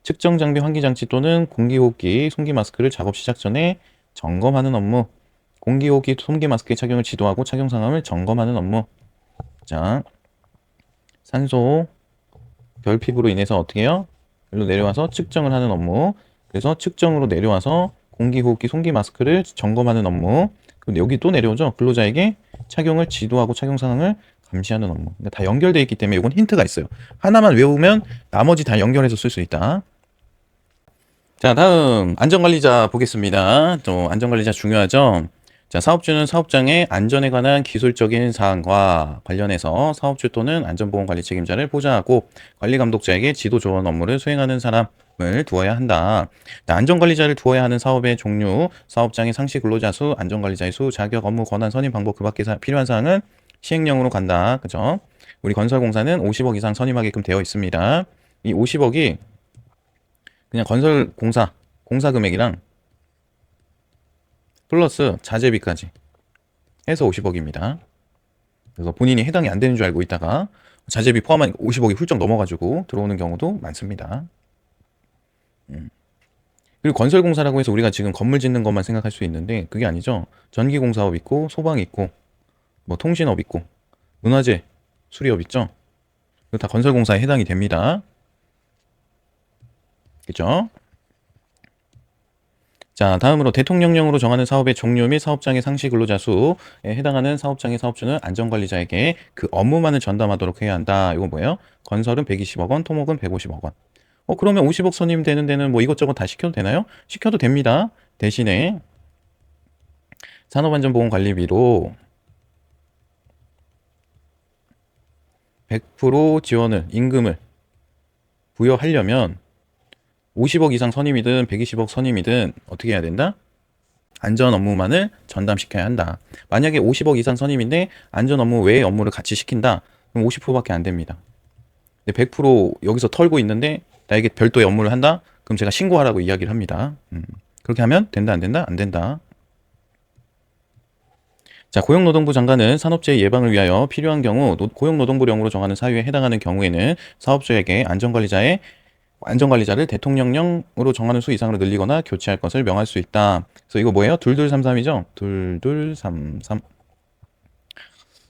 측정 장비 환기 장치 또는 공기호흡기, 손기 마스크를 작업 시작 전에 점검하는 업무. 공기호흡기, 손기 마스크의 착용을 지도하고 착용 상황을 점검하는 업무. 자, 산소 결핍으로 인해서 어떻게 해요? 일로 내려와서 측정을 하는 업무. 그래서 측정으로 내려와서 공기호흡기, 손기 마스크를 점검하는 업무. 근데 여기 또 내려오죠. 근로자에게 착용을 지도하고 착용 상황을 감시하는 업무. 그러니까 다 연결되어 있기 때문에 이건 힌트가 있어요. 하나만 외우면 나머지 다 연결해서 쓸 수 있다. 자, 다음 안전관리자 보겠습니다. 또 안전관리자 중요하죠. 자, 사업주는 사업장의 안전에 관한 기술적인 사항과 관련해서 사업주 또는 안전보건관리 책임자를 보좌하고 관리감독자에게 지도 조언 업무를 수행하는 사람을 두어야 한다. 안전관리자를 두어야 하는 사업의 종류, 사업장의 상시 근로자 수, 안전관리자의 수, 자격, 업무, 권한, 선임 방법 그 밖에 필요한 사항은 시행령으로 간다. 그죠? 우리 건설공사는 50억 이상 선임하게끔 되어 있습니다. 이 50억이 그냥 건설공사 공사 금액이랑 플러스 자재비까지 해서 50억입니다. 그래서 본인이 해당이 안 되는 줄 알고 있다가 자재비 포함한 50억이 훌쩍 넘어가지고 들어오는 경우도 많습니다. 그리고 건설공사라고 해서 우리가 지금 건물 짓는 것만 생각할 수 있는데 그게 아니죠. 전기공사업 있고 소방 있고 뭐 통신업 있고 문화재 수리업 있죠. 다 건설공사에 해당이 됩니다. 그죠? 자, 다음으로 대통령령으로 정하는 사업의 종류 및 사업장의 상시 근로자 수에 해당하는 사업장의 사업주는 안전관리자에게 그 업무만을 전담하도록 해야 한다. 이거 뭐예요? 건설은 120억 원, 토목은 150억 원. 그러면 50억 선임 되는 데는 뭐 이것저것 다 시켜도 되나요? 시켜도 됩니다. 대신에 산업안전보건관리비로 100% 지원을, 임금을 부여하려면 50억 이상 선임이든 120억 선임이든 어떻게 해야 된다? 안전 업무만을 전담시켜야 한다. 만약에 50억 이상 선임인데 안전 업무 외의 업무를 같이 시킨다. 그럼 50%밖에 안 됩니다. 근데 100% 여기서 털고 있는데 나에게 별도의 업무를 한다? 그럼 제가 신고하라고 이야기를 합니다. 그렇게 하면 된다, 안 된다? 안 된다. 자, 고용노동부 장관은 산업재해 예방을 위하여 필요한 경우 고용노동부령으로 정하는 사유에 해당하는 경우에는 사업주에게 안전관리자를 대통령령으로 정하는 수 이상으로 늘리거나 교체할 것을 명할 수 있다. 그래서 이거 뭐예요? 2233이죠? 2233.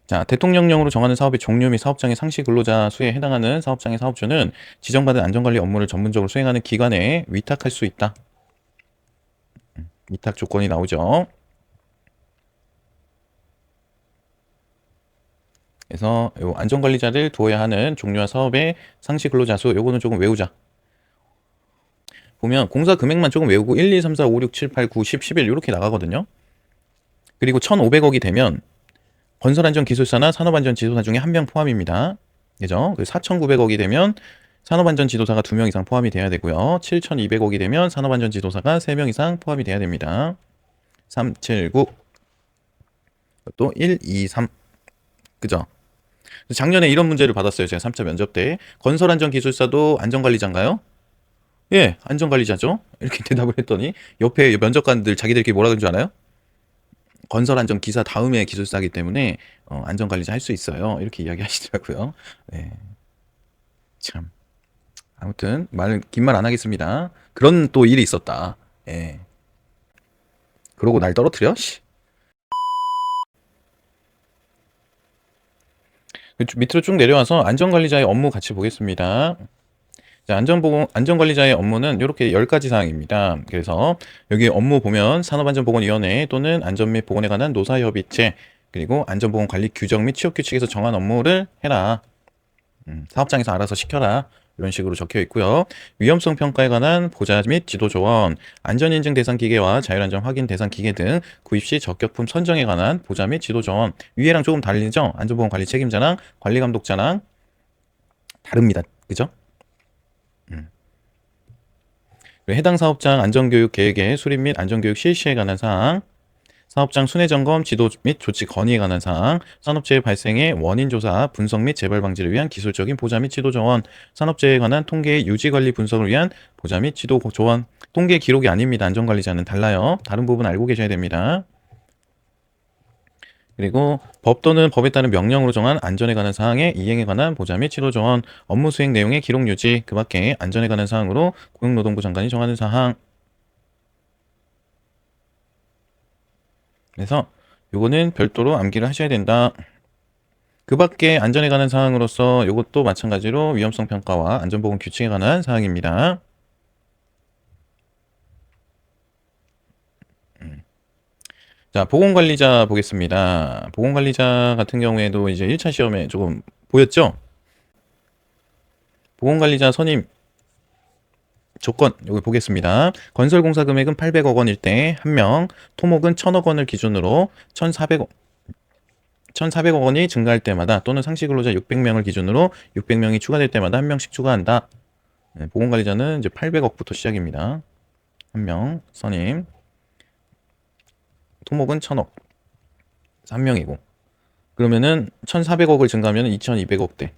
자, 대통령령으로 정하는 사업의 종류 및 사업장의 상시 근로자 수에 해당하는 사업장의 사업주는 지정받은 안전관리 업무를 전문적으로 수행하는 기관에 위탁할 수 있다. 위탁 조건이 나오죠. 그래서 요 안전관리자를 두어야 하는 종류와 사업의 상시 근로자 수, 요거는 조금 외우자. 보면 공사 금액만 조금 외우고 1, 2, 3, 4, 5, 6, 7, 8, 9, 10, 11 이렇게 나가거든요. 그리고 1,500억이 되면 건설안전기술사나 산업안전지도사 중에 한 명 포함입니다. 그죠? 4,900억이 되면 산업안전지도사가 2명 이상 포함이 돼야 되고요. 7,200억이 되면 산업안전지도사가 3명 이상 포함이 돼야 됩니다. 3, 7, 9. 또 1, 2, 3. 그죠? 작년에 이런 문제를 받았어요. 제가 3차 면접 때. 건설안전기술사도 안전관리자인가요? 예, 안전관리자죠. 이렇게 대답을 했더니 옆에 면접관들 자기들끼리 뭐라 그런 줄 알아요? 건설안전기사 다음에 기술사기 때문에 안전관리자 할 수 있어요. 이렇게 이야기하시더라고요. 네. 참. 아무튼 긴 말 안 하겠습니다. 그런 또 일이 있었다. 예. 그러고 날 떨어뜨려? 씨. 밑으로 쭉 내려와서 안전관리자의 업무 같이 보겠습니다. 자, 안전관리자의 업무는 이렇게 10가지 사항입니다. 그래서 여기 업무 보면 산업안전보건위원회 또는 안전 및 보건에 관한 노사협의체, 그리고 안전보건관리 규정 및 취업규칙에서 정한 업무를 해라. 사업장에서 알아서 시켜라. 이런 식으로 적혀 있고요. 위험성 평가에 관한 보자 및 지도 조언, 안전인증 대상 기계와 자율안전 확인 대상 기계 등 구입 시 적격품 선정에 관한 보자 및 지도 조언. 위에랑 조금 다르죠? 안전보건관리 책임자랑 관리감독자랑 다릅니다. 그죠? 해당 사업장 안전교육 계획의 수립 및 안전교육 실시에 관한 사항, 사업장 순회점검, 지도 및 조치 건의에 관한 사항, 산업재해 발생의 원인 조사, 분석 및 재발 방지를 위한 기술적인 보자 및 지도 조언, 산업재해에 관한 통계의 유지관리 분석을 위한 보자 및 지도 조언. 통계 기록이 아닙니다. 안전관리자는 달라요. 다른 부분 알고 계셔야 됩니다. 그리고 법 또는 법에 따른 명령으로 정한 안전에 관한 사항의 이행에 관한 보자 및 지도 조언, 업무 수행 내용의 기록 유지, 그 밖에 안전에 관한 사항으로 고용노동부 장관이 정하는 사항. 그래서 요거는 별도로 암기를 하셔야 된다. 그 밖에 안전에 관한 사항으로서 요것도 마찬가지로 위험성 평가와 안전보건 규칙에 관한 사항입니다. 자, 보건관리자 보겠습니다. 보건관리자 같은 경우에도 이제 1차 시험에 조금 보였죠? 보건관리자 선임 조건, 여기 보겠습니다. 건설공사 금액은 800억 원일 때 1명, 토목은 1000억 원을 기준으로 1400억 원이 증가할 때마다 또는 상시근로자 600명을 기준으로 600명이 추가될 때마다 1명씩 추가한다. 네, 보건관리자는 이제 800억부터 시작입니다. 1명 선임. 토목은 1000억. 3명이고. 그러면은 1400억을 증가하면 2200억대.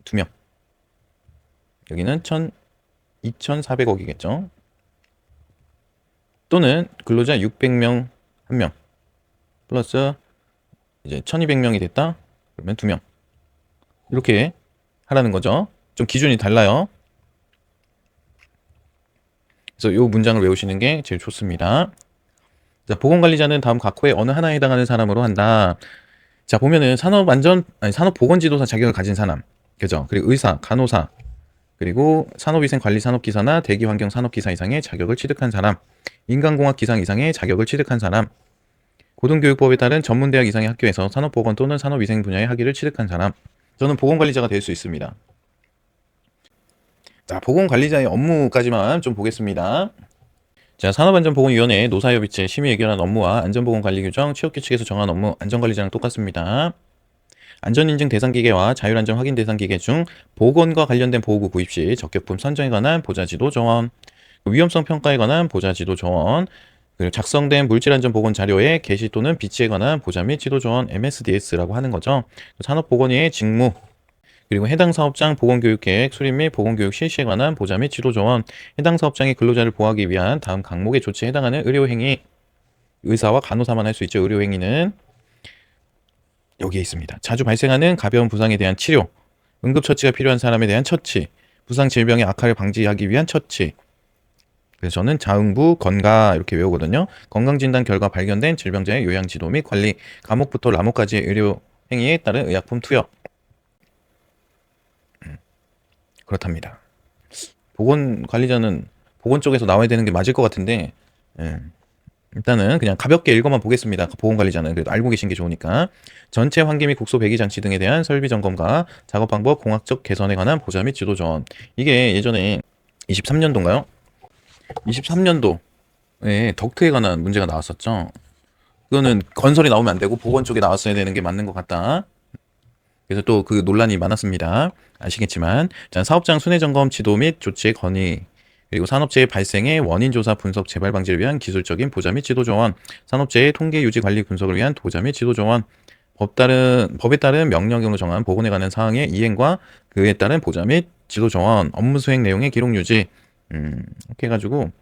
2명. 여기는 2400억이겠죠. 또는 근로자 600명 1명. 플러스 이제 1200명이 됐다. 그러면 2명. 이렇게 하라는 거죠. 좀 기준이 달라요. 그래서 이 문장을 외우시는 게 제일 좋습니다. 자, 보건관리자는 다음 각 호의 어느 하나에 해당하는 사람으로 한다. 자, 보면은 산업보건지도사 자격을 가진 사람, 그죠? 그리고 의사, 간호사, 그리고 산업위생관리산업기사나 대기환경산업기사 이상의 자격을 취득한 사람, 인간공학기상 이상의 자격을 취득한 사람, 고등교육법에 따른 전문대학 이상의 학교에서 산업보건 또는 산업위생 분야의 학위를 취득한 사람. 저는 보건관리자가 될 수 있습니다. 자, 보건관리자의 업무까지만 좀 보겠습니다. 자, 산업안전보건위원회 노사협의체 심의 의결한 업무와 안전보건관리규정 취업규칙에서 정한 업무, 안전관리자랑 똑같습니다. 안전인증 대상기계와 자율안전 확인 대상기계 중 보건과 관련된 보호구 구입 시 적격품 선정에 관한 보자지도 정원, 위험성 평가에 관한 보자지도 정원, 그리고 작성된 물질안전보건 자료의 게시 또는 비치에 관한 보자 및 지도 조언 MSDS라고 하는 거죠. 산업보건위의 직무, 그리고 해당 사업장 보건교육계획 수립 및 보건교육 실시에 관한 보자 및 지도 조언, 해당 사업장의 근로자를 보호하기 위한 다음 항목의 조치에 해당하는 의료행위, 의사와 간호사만 할 수 있죠. 의료행위는 여기에 있습니다. 자주 발생하는 가벼운 부상에 대한 치료, 응급처치가 필요한 사람에 대한 처치, 부상 질병의 악화를 방지하기 위한 처치. 그래서 저는 자응부, 건가 이렇게 외우거든요. 건강진단 결과 발견된 질병자의 요양지도 및 관리, 감옥부터 라목까지의 의료 행위에 따른 의약품 투여. 그렇답니다. 보건관리자는 보건 쪽에서 나와야 되는 게 맞을 것 같은데, 일단은 그냥 가볍게 읽어만 보겠습니다. 보건관리자는 그래도 알고 계신 게 좋으니까. 전체 환기 및 국소 배기 장치 등에 대한 설비 점검과 작업 방법, 공학적 개선에 관한 보자 및 지도 조언. 이게 예전에 23년도인가요? 23년도에 덕트에 관한 문제가 나왔었죠. 그거는 건설이 나오면 안 되고 보건 쪽에 나왔어야 되는 게 맞는 것 같다. 그래서 또 그 논란이 많았습니다. 아시겠지만, 자, 사업장 순회 점검 지도 및 조치의 건의, 그리고 산업재해 발생의 원인 조사 분석 재발 방지를 위한 기술적인 보자 및 지도 조언, 산업재해 통계 유지 관리 분석을 위한 보자 및 지도 조언, 법에 따른 명령으로 정한 보건에 관한 사항의 이행과 그에 따른 보자 및 지도 조언, 업무 수행 내용의 기록 유지, 이렇게 해가지고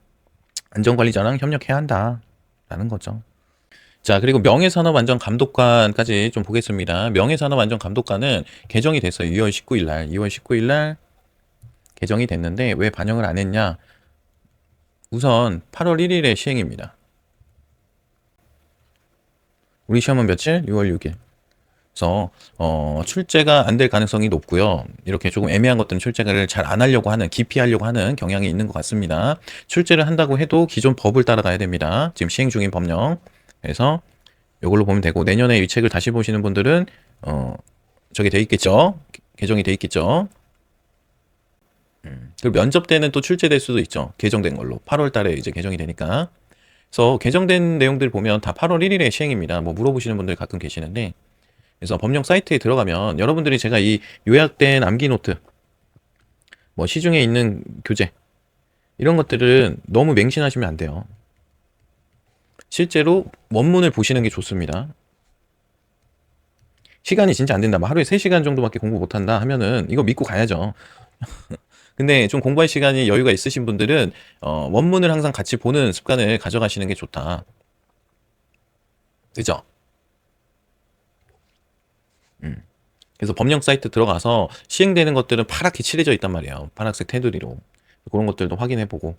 안전관리자랑 협력해야 한다라는 거죠. 자, 그리고 명예산업안전감독관까지 좀 보겠습니다. 명예산업안전감독관은 개정이 됐어요. 2월 19일 날. 2월 19일 날 개정이 됐는데 왜 반영을 안 했냐? 우선 8월 1일에 시행입니다. 우리 시험은 며칠? 6월 6일. 그래서 출제가 안 될 가능성이 높고요. 이렇게 조금 애매한 것들은 출제를 잘 안 하려고 하는, 기피하려고 하는 경향이 있는 것 같습니다. 출제를 한다고 해도 기존 법을 따라가야 됩니다. 지금 시행 중인 법령. 그래서 이걸로 보면 되고, 내년에 이 책을 다시 보시는 분들은 저게 돼 있겠죠. 개정이 돼 있겠죠. 그리고 면접 때는 또 출제될 수도 있죠. 개정된 걸로 8월 달에 이제 개정이 되니까. 그래서 개정된 내용들 보면 다 8월 1일에 시행입니다. 뭐 물어보시는 분들 가끔 계시는데, 그래서 법령 사이트에 들어가면 여러분들이 제가 이 요약된 암기 노트, 뭐 시중에 있는 교재, 이런 것들은 너무 맹신하시면 안 돼요. 실제로 원문을 보시는 게 좋습니다. 시간이 진짜 안 된다. 뭐 하루에 3시간 정도밖에 공부 못한다 하면은 이거 믿고 가야죠. 근데 좀 공부할 시간이 여유가 있으신 분들은 원문을 항상 같이 보는 습관을 가져가시는 게 좋다. 그죠? 그래서 법령 사이트 들어가서 시행되는 것들은 파랗게 칠해져 있단 말이에요. 파란색 테두리로. 그런 것들도 확인해보고.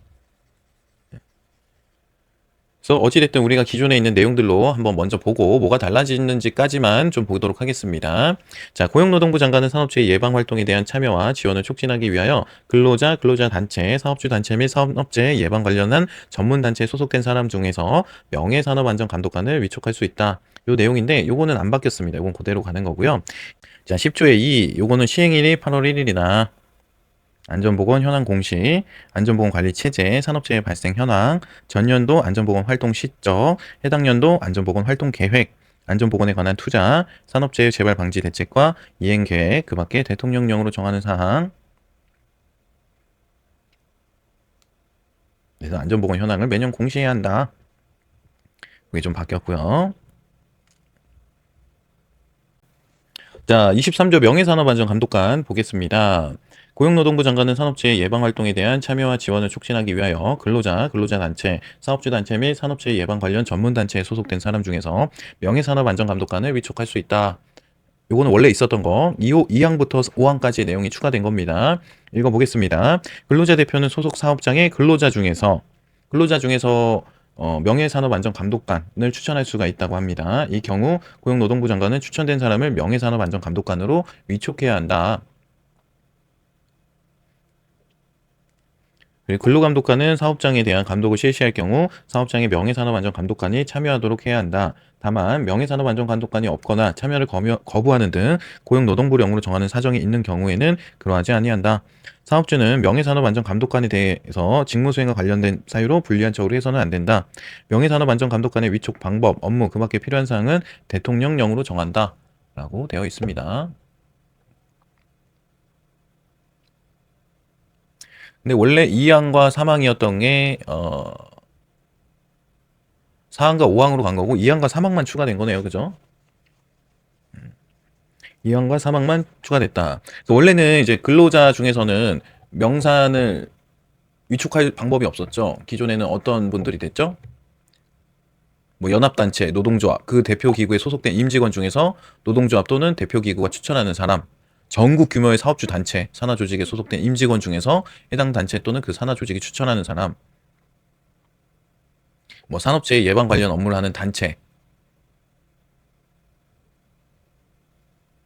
그래서 어찌됐든 우리가 기존에 있는 내용들로 한번 먼저 보고 뭐가 달라지는지까지만 좀 보도록 하겠습니다. 자, 고용노동부 장관은 산업재해 예방 활동에 대한 참여와 지원을 촉진하기 위하여 근로자 단체, 사업주 단체 및 산업재해 예방 관련한 전문 단체에 소속된 사람 중에서 명예산업안전감독관을 위촉할 수 있다. 요 내용인데 요거는 안 바뀌었습니다. 요건 그대로 가는 거고요. 자, 10조의 2, 요거는 시행일이 8월 1일이나 안전보건 현황 공시, 안전보건 관리 체제, 산업재해 발생 현황, 전년도 안전보건 활동 시적, 해당 연도 안전보건 활동 계획, 안전보건에 관한 투자, 산업재해 재발 방지 대책과 이행 계획, 그 밖에 대통령령으로 정하는 사항. 그래서 안전보건 현황을 매년 공시해야 한다. 그게 좀 바뀌었고요. 자, 23조 명예산업안전감독관 보겠습니다. 고용노동부 장관은 산업재해 예방활동에 대한 참여와 지원을 촉진하기 위하여 근로자단체, 사업주단체 및 산업재해 예방 관련 전문단체에 소속된 사람 중에서 명예산업안전감독관을 위촉할 수 있다. 요거는 원래 있었던 거 2항부터 5항까지의 내용이 추가된 겁니다. 읽어보겠습니다. 근로자 대표는 소속 사업장의 근로자 중에서 명예산업안전감독관을 추천할 수가 있다고 합니다. 이 경우 고용노동부 장관은 추천된 사람을 명예산업안전감독관으로 위촉해야 한다. 그리고 근로감독관은 사업장에 대한 감독을 실시할 경우 사업장의 명예산업안전감독관이 참여하도록 해야 한다. 다만 명예산업안전감독관이 없거나 참여를 거부하는 등 고용노동부령으로 정하는 사정이 있는 경우에는 그러하지 아니한다. 사업주는 명예산업안전감독관에 대해서 직무수행과 관련된 사유로 불리한 처우를 해서는 안 된다. 명예산업안전감독관의 위촉 방법, 업무, 그 밖에 필요한 사항은 대통령령으로 정한다. 라고 되어 있습니다. 근데 원래 2항과 3항이었던 게 4항과 5항으로 간 거고 2항과 3항만 추가된 거네요. 그죠? 2항과 3항만 추가됐다. 그래서 원래는 이제 근로자 중에서는 명산을 위촉할 방법이 없었죠. 기존에는 어떤 분들이 됐죠? 뭐 연합단체, 노동조합, 그 대표 기구에 소속된 임직원 중에서 노동조합 또는 대표 기구가 추천하는 사람, 전국 규모의 사업주 단체, 산하조직에 소속된 임직원 중에서 해당 단체 또는 그 산하조직이 추천하는 사람, 뭐 산업재해 예방 관련 업무를 하는 단체,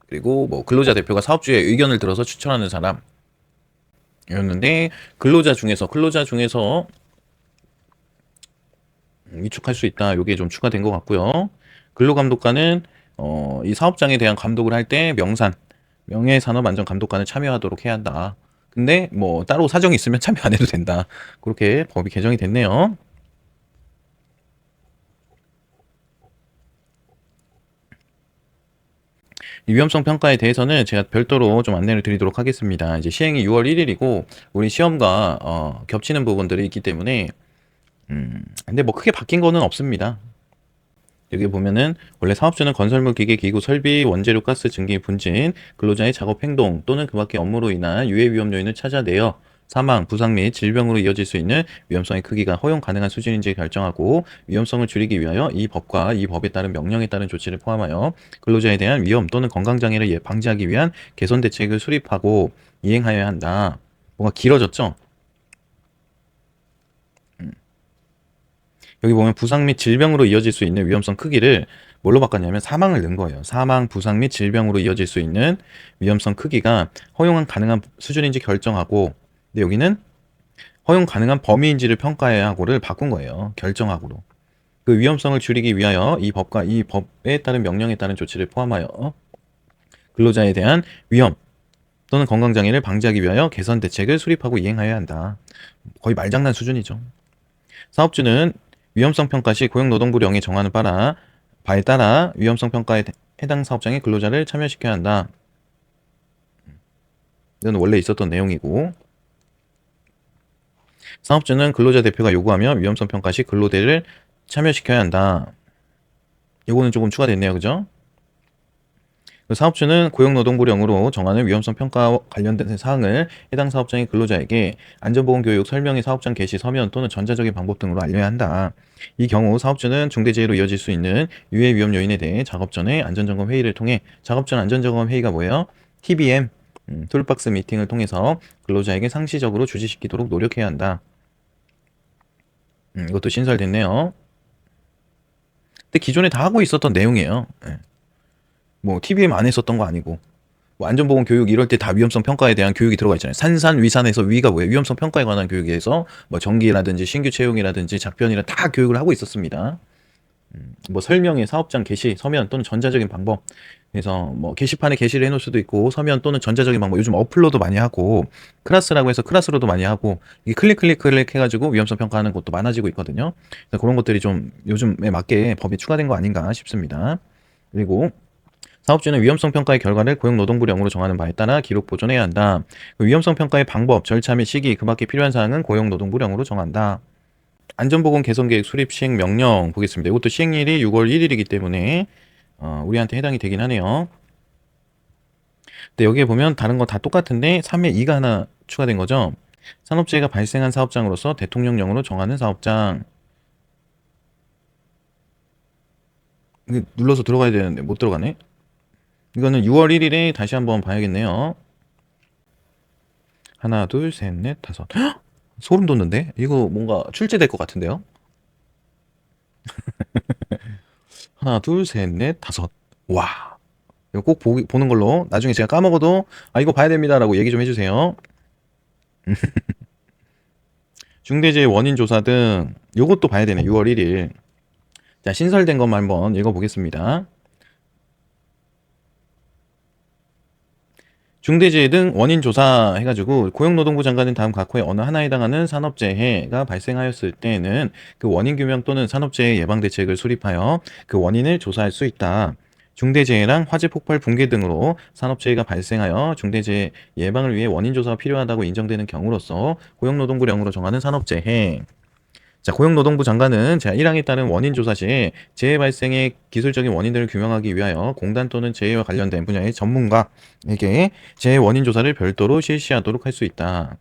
그리고 뭐 근로자 대표가 사업주의 의견을 들어서 추천하는 사람이었는데 근로자 중에서 위촉할 수 있다. 요게 좀 추가된 것 같고요. 근로감독관은 이 사업장에 대한 감독을 할 때 명예산업안전감독관을 참여하도록 해야 한다. 근데 뭐 따로 사정이 있으면 참여 안 해도 된다. 그렇게 법이 개정이 됐네요. 이 위험성 평가에 대해서는 제가 별도로 좀 안내를 드리도록 하겠습니다. 이제 시행이 6월 1일이고 우리 시험과 겹치는 부분들이 있기 때문에 근데 뭐 크게 바뀐 거는 없습니다. 여기 보면은 원래 사업주는 건설물, 기계, 기구, 설비, 원재료, 가스, 증기, 분진, 근로자의 작업 행동 또는 그 밖의 업무로 인한 유해 위험 요인을 찾아내어 사망, 부상 및 질병으로 이어질 수 있는 위험성의 크기가 허용 가능한 수준인지 결정하고 위험성을 줄이기 위하여 이 법과 이 법에 따른 명령에 따른 조치를 포함하여 근로자에 대한 위험 또는 건강장애를 방지하기 위한 개선 대책을 수립하고 이행하여야 한다. 뭔가 길어졌죠? 여기 보면 부상 및 질병으로 이어질 수 있는 위험성 크기를 뭘로 바꿨냐면 사망을 넣은 거예요. 사망, 부상 및 질병으로 이어질 수 있는 위험성 크기가 허용 가능한 수준인지 결정하고, 근데 여기는 허용 가능한 범위인지를 평가해야 하고를 바꾼 거예요. 결정하고로. 그 위험성을 줄이기 위하여 이 법과 이 법에 따른 명령에 따른 조치를 포함하여 근로자에 대한 위험 또는 건강장애를 방지하기 위하여 개선 대책을 수립하고 이행하여야 한다. 거의 말장난 수준이죠. 사업주는 위험성 평가 시 고용노동부령이 정하는 바에 따라 위험성 평가에 해당 사업장의 근로자를 참여시켜야 한다. 이건 원래 있었던 내용이고, 사업주는 근로자 대표가 요구하면 위험성 평가 시 근로대를 참여시켜야 한다. 요거는 조금 추가됐네요. 그죠? 사업주는 고용노동부령으로 정하는 위험성 평가와 관련된 사항을 해당 사업장의 근로자에게 안전보건 교육, 설명의 사업장 개시, 서면 또는 전자적인 방법 등으로 알려야 한다. 이 경우 사업주는 중대재해로 이어질 수 있는 유해 위험 요인에 대해 작업 전에 안전점검 회의를 통해 작업 전 안전점검 회의가 뭐예요? TBM, 툴박스 미팅을 통해서 근로자에게 상시적으로 주지시키도록 노력해야 한다. 이것도 신설됐네요. 근데 기존에 다 하고 있었던 내용이에요. 뭐 TBM 안 했었던 거 아니고 뭐 안전보건 교육 이럴 때 다 위험성 평가에 대한 교육이 들어가 있잖아요. 산산위산에서 위가 뭐예요? 위험성 평가에 관한 교육에서 뭐 전기라든지 신규 채용이라든지 작변이라 다 교육을 하고 있었습니다. 뭐 설명의 사업장 게시, 서면 또는 전자적인 방법. 그래서 뭐 게시판에 게시를 해놓을 수도 있고 서면 또는 전자적인 방법. 요즘 어플로도 많이 하고 클래스라고 해서 클래스로도 많이 하고 이게 클릭 해가지고 위험성 평가하는 것도 많아지고 있거든요. 그래서 그런 것들이 좀 요즘에 맞게 법이 추가된 거 아닌가 싶습니다. 그리고 사업주는 위험성 평가의 결과를 고용노동부령으로 정하는 바에 따라 기록 보존해야 한다. 그 위험성 평가의 방법, 절차 및 시기, 그 밖에 필요한 사항은 고용노동부령으로 정한다. 안전보건 개선계획 수립 시행 명령 보겠습니다. 이것도 시행일이 6월 1일이기 때문에 우리한테 해당이 되긴 하네요. 근데 여기에 보면 다른 거 다 똑같은데 3에 2가 하나 추가된 거죠. 산업재해가 발생한 사업장으로서 대통령령으로 정하는 사업장. 이게 눌러서 들어가야 되는데 못 들어가네. 이거는 6월 1일에 다시 한번 봐야겠네요. 하나, 둘, 셋, 넷, 다섯. 헉! 소름 돋는데? 이거 뭔가 출제될 것 같은데요? 하나, 둘, 셋, 넷, 다섯. 와. 이거 꼭 보는 걸로. 나중에 제가 까먹어도, 이거 봐야 됩니다라고 얘기 좀 해주세요. 중대재해 원인 조사 등 요것도 봐야 되네. 6월 1일. 자, 신설된 것만 한번 읽어보겠습니다. 중대재해 등 원인 조사 해가지고 고용노동부 장관은 다음 각호의 어느 하나에 해당하는 산업재해가 발생하였을 때에는 그 원인 규명 또는 산업재해 예방 대책을 수립하여 그 원인을 조사할 수 있다. 중대재해랑 화재 폭발 붕괴 등으로 산업재해가 발생하여 중대재해 예방을 위해 원인 조사가 필요하다고 인정되는 경우로서 고용노동부령으로 정하는 산업재해. 자, 고용노동부 장관은 자, 1항에 따른 원인 조사 시 재해 발생의 기술적인 원인들을 규명하기 위하여 공단 또는 재해와 관련된 분야의 전문가에게 재해 원인 조사를 별도로 실시하도록 할 수 있다.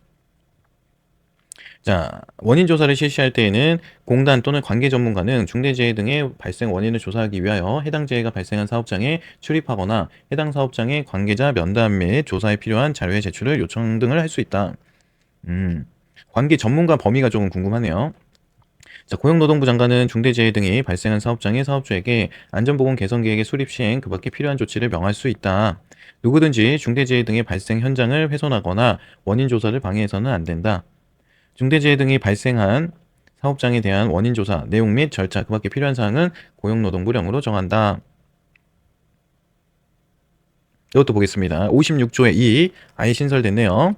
자, 원인 조사를 실시할 때에는 공단 또는 관계 전문가는 중대재해 등의 발생 원인을 조사하기 위하여 해당 재해가 발생한 사업장에 출입하거나 해당 사업장의 관계자 면담 및 조사에 필요한 자료의 제출을 요청 등을 할 수 있다. 관계 전문가 범위가 조금 궁금하네요. 자, 고용노동부 장관은 중대재해 등이 발생한 사업장의 사업주에게 안전보건 개선 계획의 수립 시행 그 밖에 필요한 조치를 명할 수 있다. 누구든지 중대재해 등의 발생 현장을 훼손하거나 원인 조사를 방해해서는 안 된다. 중대재해 등이 발생한 사업장에 대한 원인 조사, 내용 및 절차 그 밖에 필요한 사항은 고용노동부령으로 정한다. 이것도 보겠습니다. 56조의 2 아예 신설됐네요.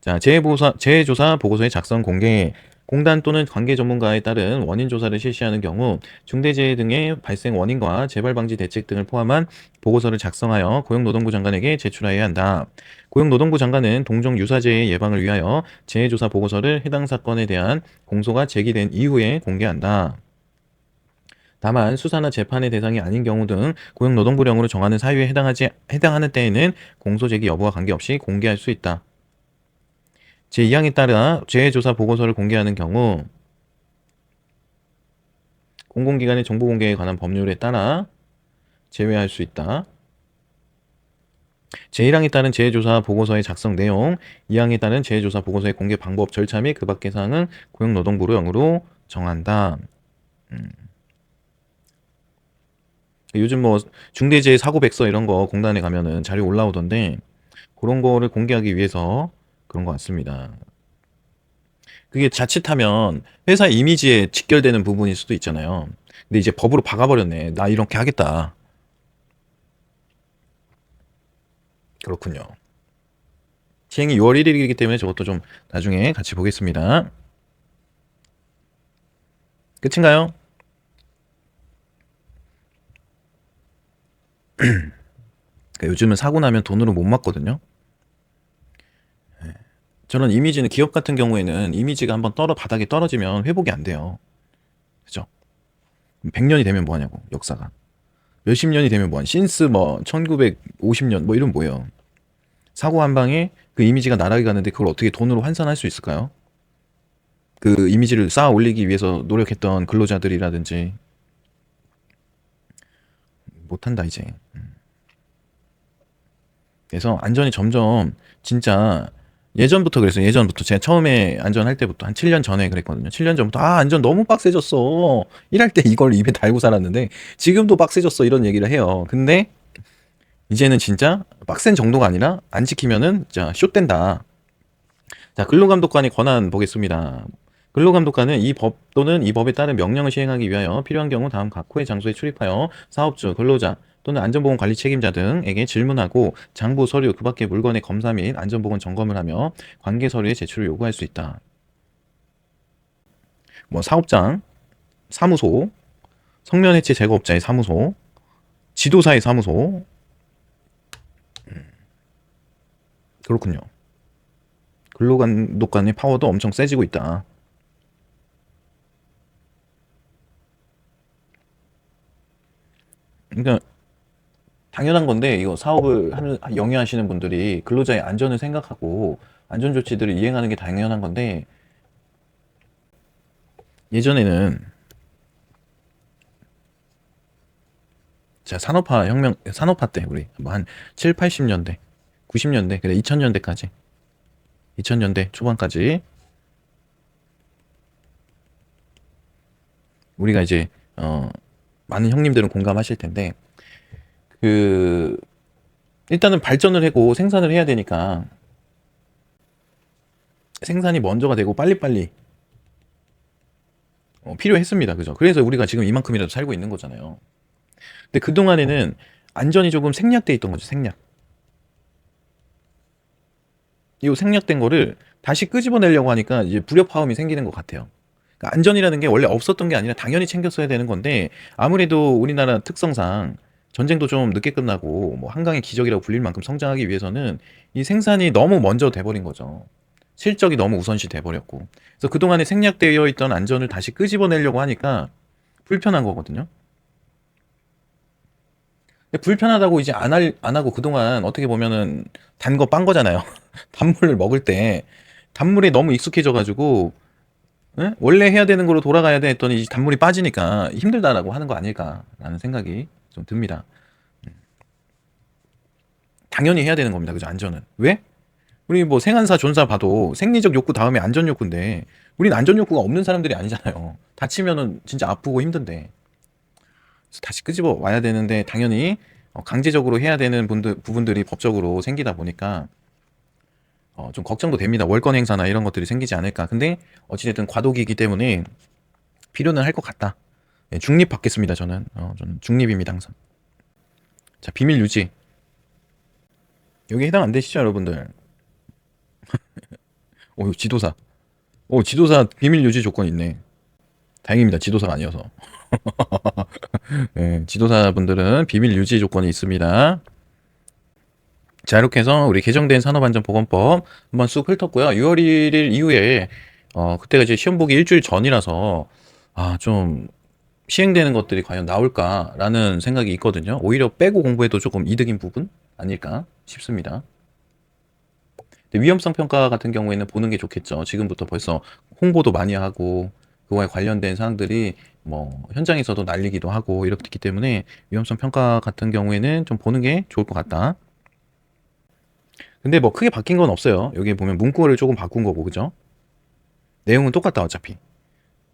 자, 재해조사 보고서의 작성 공개. 공단 또는 관계 전문가에 따른 원인 조사를 실시하는 경우 중대재해 등의 발생 원인과 재발 방지 대책 등을 포함한 보고서를 작성하여 고용노동부 장관에게 제출해야 한다. 고용노동부 장관은 동종 유사재해 예방을 위하여 재해조사 보고서를 해당 사건에 대한 공소가 제기된 이후에 공개한다. 다만 수사나 재판의 대상이 아닌 경우 등 고용노동부령으로 정하는 사유에 해당하는 때에는 공소 제기 여부와 관계없이 공개할 수 있다. 제2항에 따라 재해조사 보고서를 공개하는 경우 공공기관의 정보 공개에 관한 법률에 따라 제외할 수 있다. 제1항에 따른 재해조사 보고서의 작성 내용, 2항에 따른 재해조사 보고서의 공개 방법, 절차 및 그 밖의 사항은 고용노동부령으로 정한다. 요즘 뭐 중대재해 사고백서 이런 거 공단에 가면은 자료 올라오던데 그런 거를 공개하기 위해서 그런 것 같습니다. 그게 자칫하면 회사 이미지에 직결되는 부분일 수도 있잖아요. 근데 이제 법으로 박아버렸네. 나 이렇게 하겠다. 그렇군요. 시행이 6월 1일이기 때문에 저것도 좀 나중에 같이 보겠습니다. 끝인가요? 그러니까 요즘은 사고 나면 돈으로 못 맞거든요. 저는 이미지는 기업 같은 경우에는 이미지가 한번 바닥에 떨어지면 회복이 안 돼요. 그죠? 100년이 되면 뭐 하냐고, 역사가. 몇십 년이 되면 뭐 하냐. 신스 뭐 1950년 뭐 이런 뭐예요. 사고 한 방에 그 이미지가 나락에 가는데 그걸 어떻게 돈으로 환산할 수 있을까요? 그 이미지를 쌓아 올리기 위해서 노력했던 근로자들이라든지 못한다 이제. 그래서 안전이 점점 진짜 예전부터 그랬어요. 예전부터 제가 처음에 안전할 때부터 한 7년 전에 그랬거든요. 7년 전부터 안전 너무 빡세졌어. 일할 때 이걸 입에 달고 살았는데 지금도 빡세졌어 이런 얘기를 해요. 근데 이제는 진짜 빡센 정도가 아니라 안 지키면은 진짜 숏된다. 자, 근로감독관의 권한 보겠습니다. 근로감독관은 이 법 또는 이 법에 따른 명령을 시행하기 위하여 필요한 경우 다음 각호의 장소에 출입하여 사업주, 근로자 또는 안전보건관리 책임자 등에게 질문하고 장부, 서류, 그 밖의 물건의 검사 및 안전보건 점검을 하며 관계 서류의 제출을 요구할 수 있다. 뭐 사업장, 사무소, 성면해체 제거업자의 사무소, 지도사의 사무소. 그렇군요. 근로감독관의 파워도 엄청 세지고 있다. 그러니까 당연한 건데 이거 사업을 영위하시는 분들이 근로자의 안전을 생각하고 안전 조치들을 이행하는 게 당연한 건데 예전에는 자 산업화 때 우리 뭐 한 7, 80년대, 90년대, 그래 2000년대까지 2000년대 초반까지 우리가 이제 많은 형님들은 공감하실 텐데 일단은 발전을 하고 생산을 해야 되니까 생산이 먼저가 되고 빨리빨리 필요했습니다. 그죠? 그래서 우리가 지금 이만큼이라도 살고 있는 거잖아요. 근데 그동안에는 안전이 조금 생략돼 있던 거죠. 생략. 이 생략된 거를 다시 끄집어내려고 하니까 이제 불협화음이 생기는 것 같아요. 그러니까 안전이라는 게 원래 없었던 게 아니라 당연히 챙겼어야 되는 건데 아무래도 우리나라 특성상 전쟁도 좀 늦게 끝나고 뭐 한강의 기적이라고 불릴 만큼 성장하기 위해서는 이 생산이 너무 먼저 돼버린 거죠. 실적이 너무 우선시 돼버렸고. 그래서 그동안에 생략되어 있던 안전을 다시 끄집어내려고 하니까 불편한 거거든요. 근데 불편하다고 이제 안 하고 그동안 어떻게 보면은 단 거 빤 거잖아요. 단물을 먹을 때 단물에 너무 익숙해져가지고 예? 원래 해야 되는 거로 돌아가야 돼 했더니 이 단물이 빠지니까 힘들다라고 하는 거 아닐까라는 생각이 좀 듭니다. 당연히 해야 되는 겁니다. 그죠? 안전은. 왜? 우리 뭐 생한사, 존사 봐도 생리적 욕구 다음에 안전 욕구인데 우린 안전 욕구가 없는 사람들이 아니잖아요. 다치면은 진짜 아프고 힘든데. 그래서 다시 끄집어 와야 되는데 당연히 강제적으로 해야 되는 부분들이 법적으로 생기다 보니까 좀 걱정도 됩니다. 월권 행사나 이런 것들이 생기지 않을까. 근데 어찌됐든 과도기이기 때문에 필요는 할 것 같다. 예, 중립 받겠습니다. 저는 중립입니다. 항상. 자, 비밀 유지. 여기 해당 안 되시죠, 여러분들? 이거 지도사. 지도사 비밀 유지 조건 있네. 다행입니다. 지도사가 아니어서. 네, 지도사분들은 비밀 유지 조건이 있습니다. 자, 이렇게 해서 우리 개정된 산업안전보건법 한번 쑥 훑었고요. 6월 1일 이후에 그때가 이제 시험 보기 일주일 전이라서 좀 시행되는 것들이 과연 나올까라는 생각이 있거든요. 오히려 빼고 공부해도 조금 이득인 부분 아닐까 싶습니다. 근데 위험성 평가 같은 경우에는 보는 게 좋겠죠. 지금부터 벌써 홍보도 많이 하고 그거에 관련된 사항들이 뭐 현장에서도 날리기도 하고 이렇기 때문에 위험성 평가 같은 경우에는 좀 보는 게 좋을 것 같다. 근데 뭐 크게 바뀐 건 없어요. 여기 보면 문구를 조금 바꾼 거고, 그죠? 내용은 똑같다, 어차피.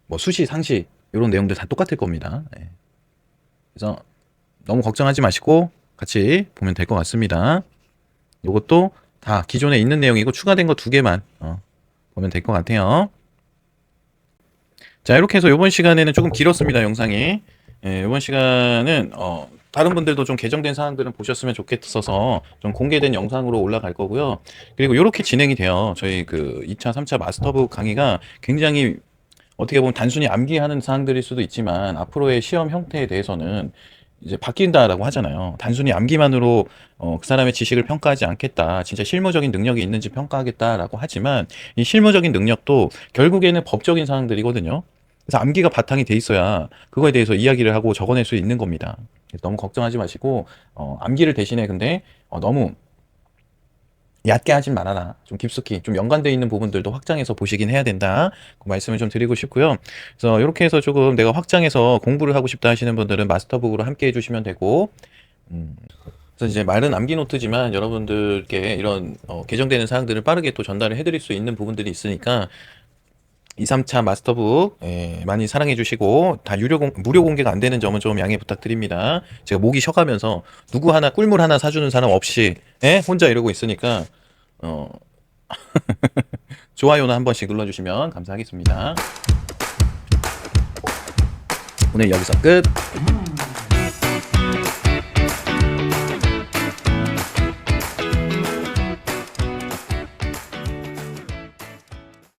뭐 수시, 상시 이런 내용들 다 똑같을 겁니다. 예. 그래서 너무 걱정하지 마시고 같이 보면 될 것 같습니다. 이것도 다 기존에 있는 내용이고 추가된 거 2개만 보면 될 것 같아요. 자, 이렇게 해서 이번 시간에는 조금 길었습니다, 영상이. 예, 이번 시간은 다른 분들도 좀 개정된 사항들은 보셨으면 좋겠어서 좀 공개된 영상으로 올라갈 거고요. 그리고 이렇게 진행이 돼요. 저희 그 2차, 3차 마스터북 강의가 굉장히 어떻게 보면 단순히 암기하는 사항들일 수도 있지만 앞으로의 시험 형태에 대해서는 이제 바뀐다라고 하잖아요. 단순히 암기만으로 그 사람의 지식을 평가하지 않겠다. 진짜 실무적인 능력이 있는지 평가하겠다라고 하지만 이 실무적인 능력도 결국에는 법적인 사항들이거든요. 그래서 암기가 바탕이 돼 있어야 그거에 대해서 이야기를 하고 적어낼 수 있는 겁니다. 그래서 너무 걱정하지 마시고 암기를 대신에 근데 너무 얕게 하진 말아라. 좀 깊숙이 좀 연관되어 있는 부분들도 확장해서 보시긴 해야 된다. 그 말씀을 좀 드리고 싶고요. 그래서 이렇게 해서 조금 내가 확장해서 공부를 하고 싶다 하시는 분들은 마스터북으로 함께 해주시면 되고 그래서 이제 말은 암기 노트지만 여러분들께 이런 개정되는 사항들을 빠르게 또 전달을 해드릴 수 있는 부분들이 있으니까 2, 3차 마스터북 많이 사랑해 주시고 다 무료 공개가 안 되는 점은 좀 양해 부탁드립니다. 제가 목이 쉬어가면서 누구 하나 꿀물 하나 사주는 사람 없이 혼자 이러고 있으니까 좋아요나 한 번씩 눌러주시면 감사하겠습니다. 오늘 여기서 끝.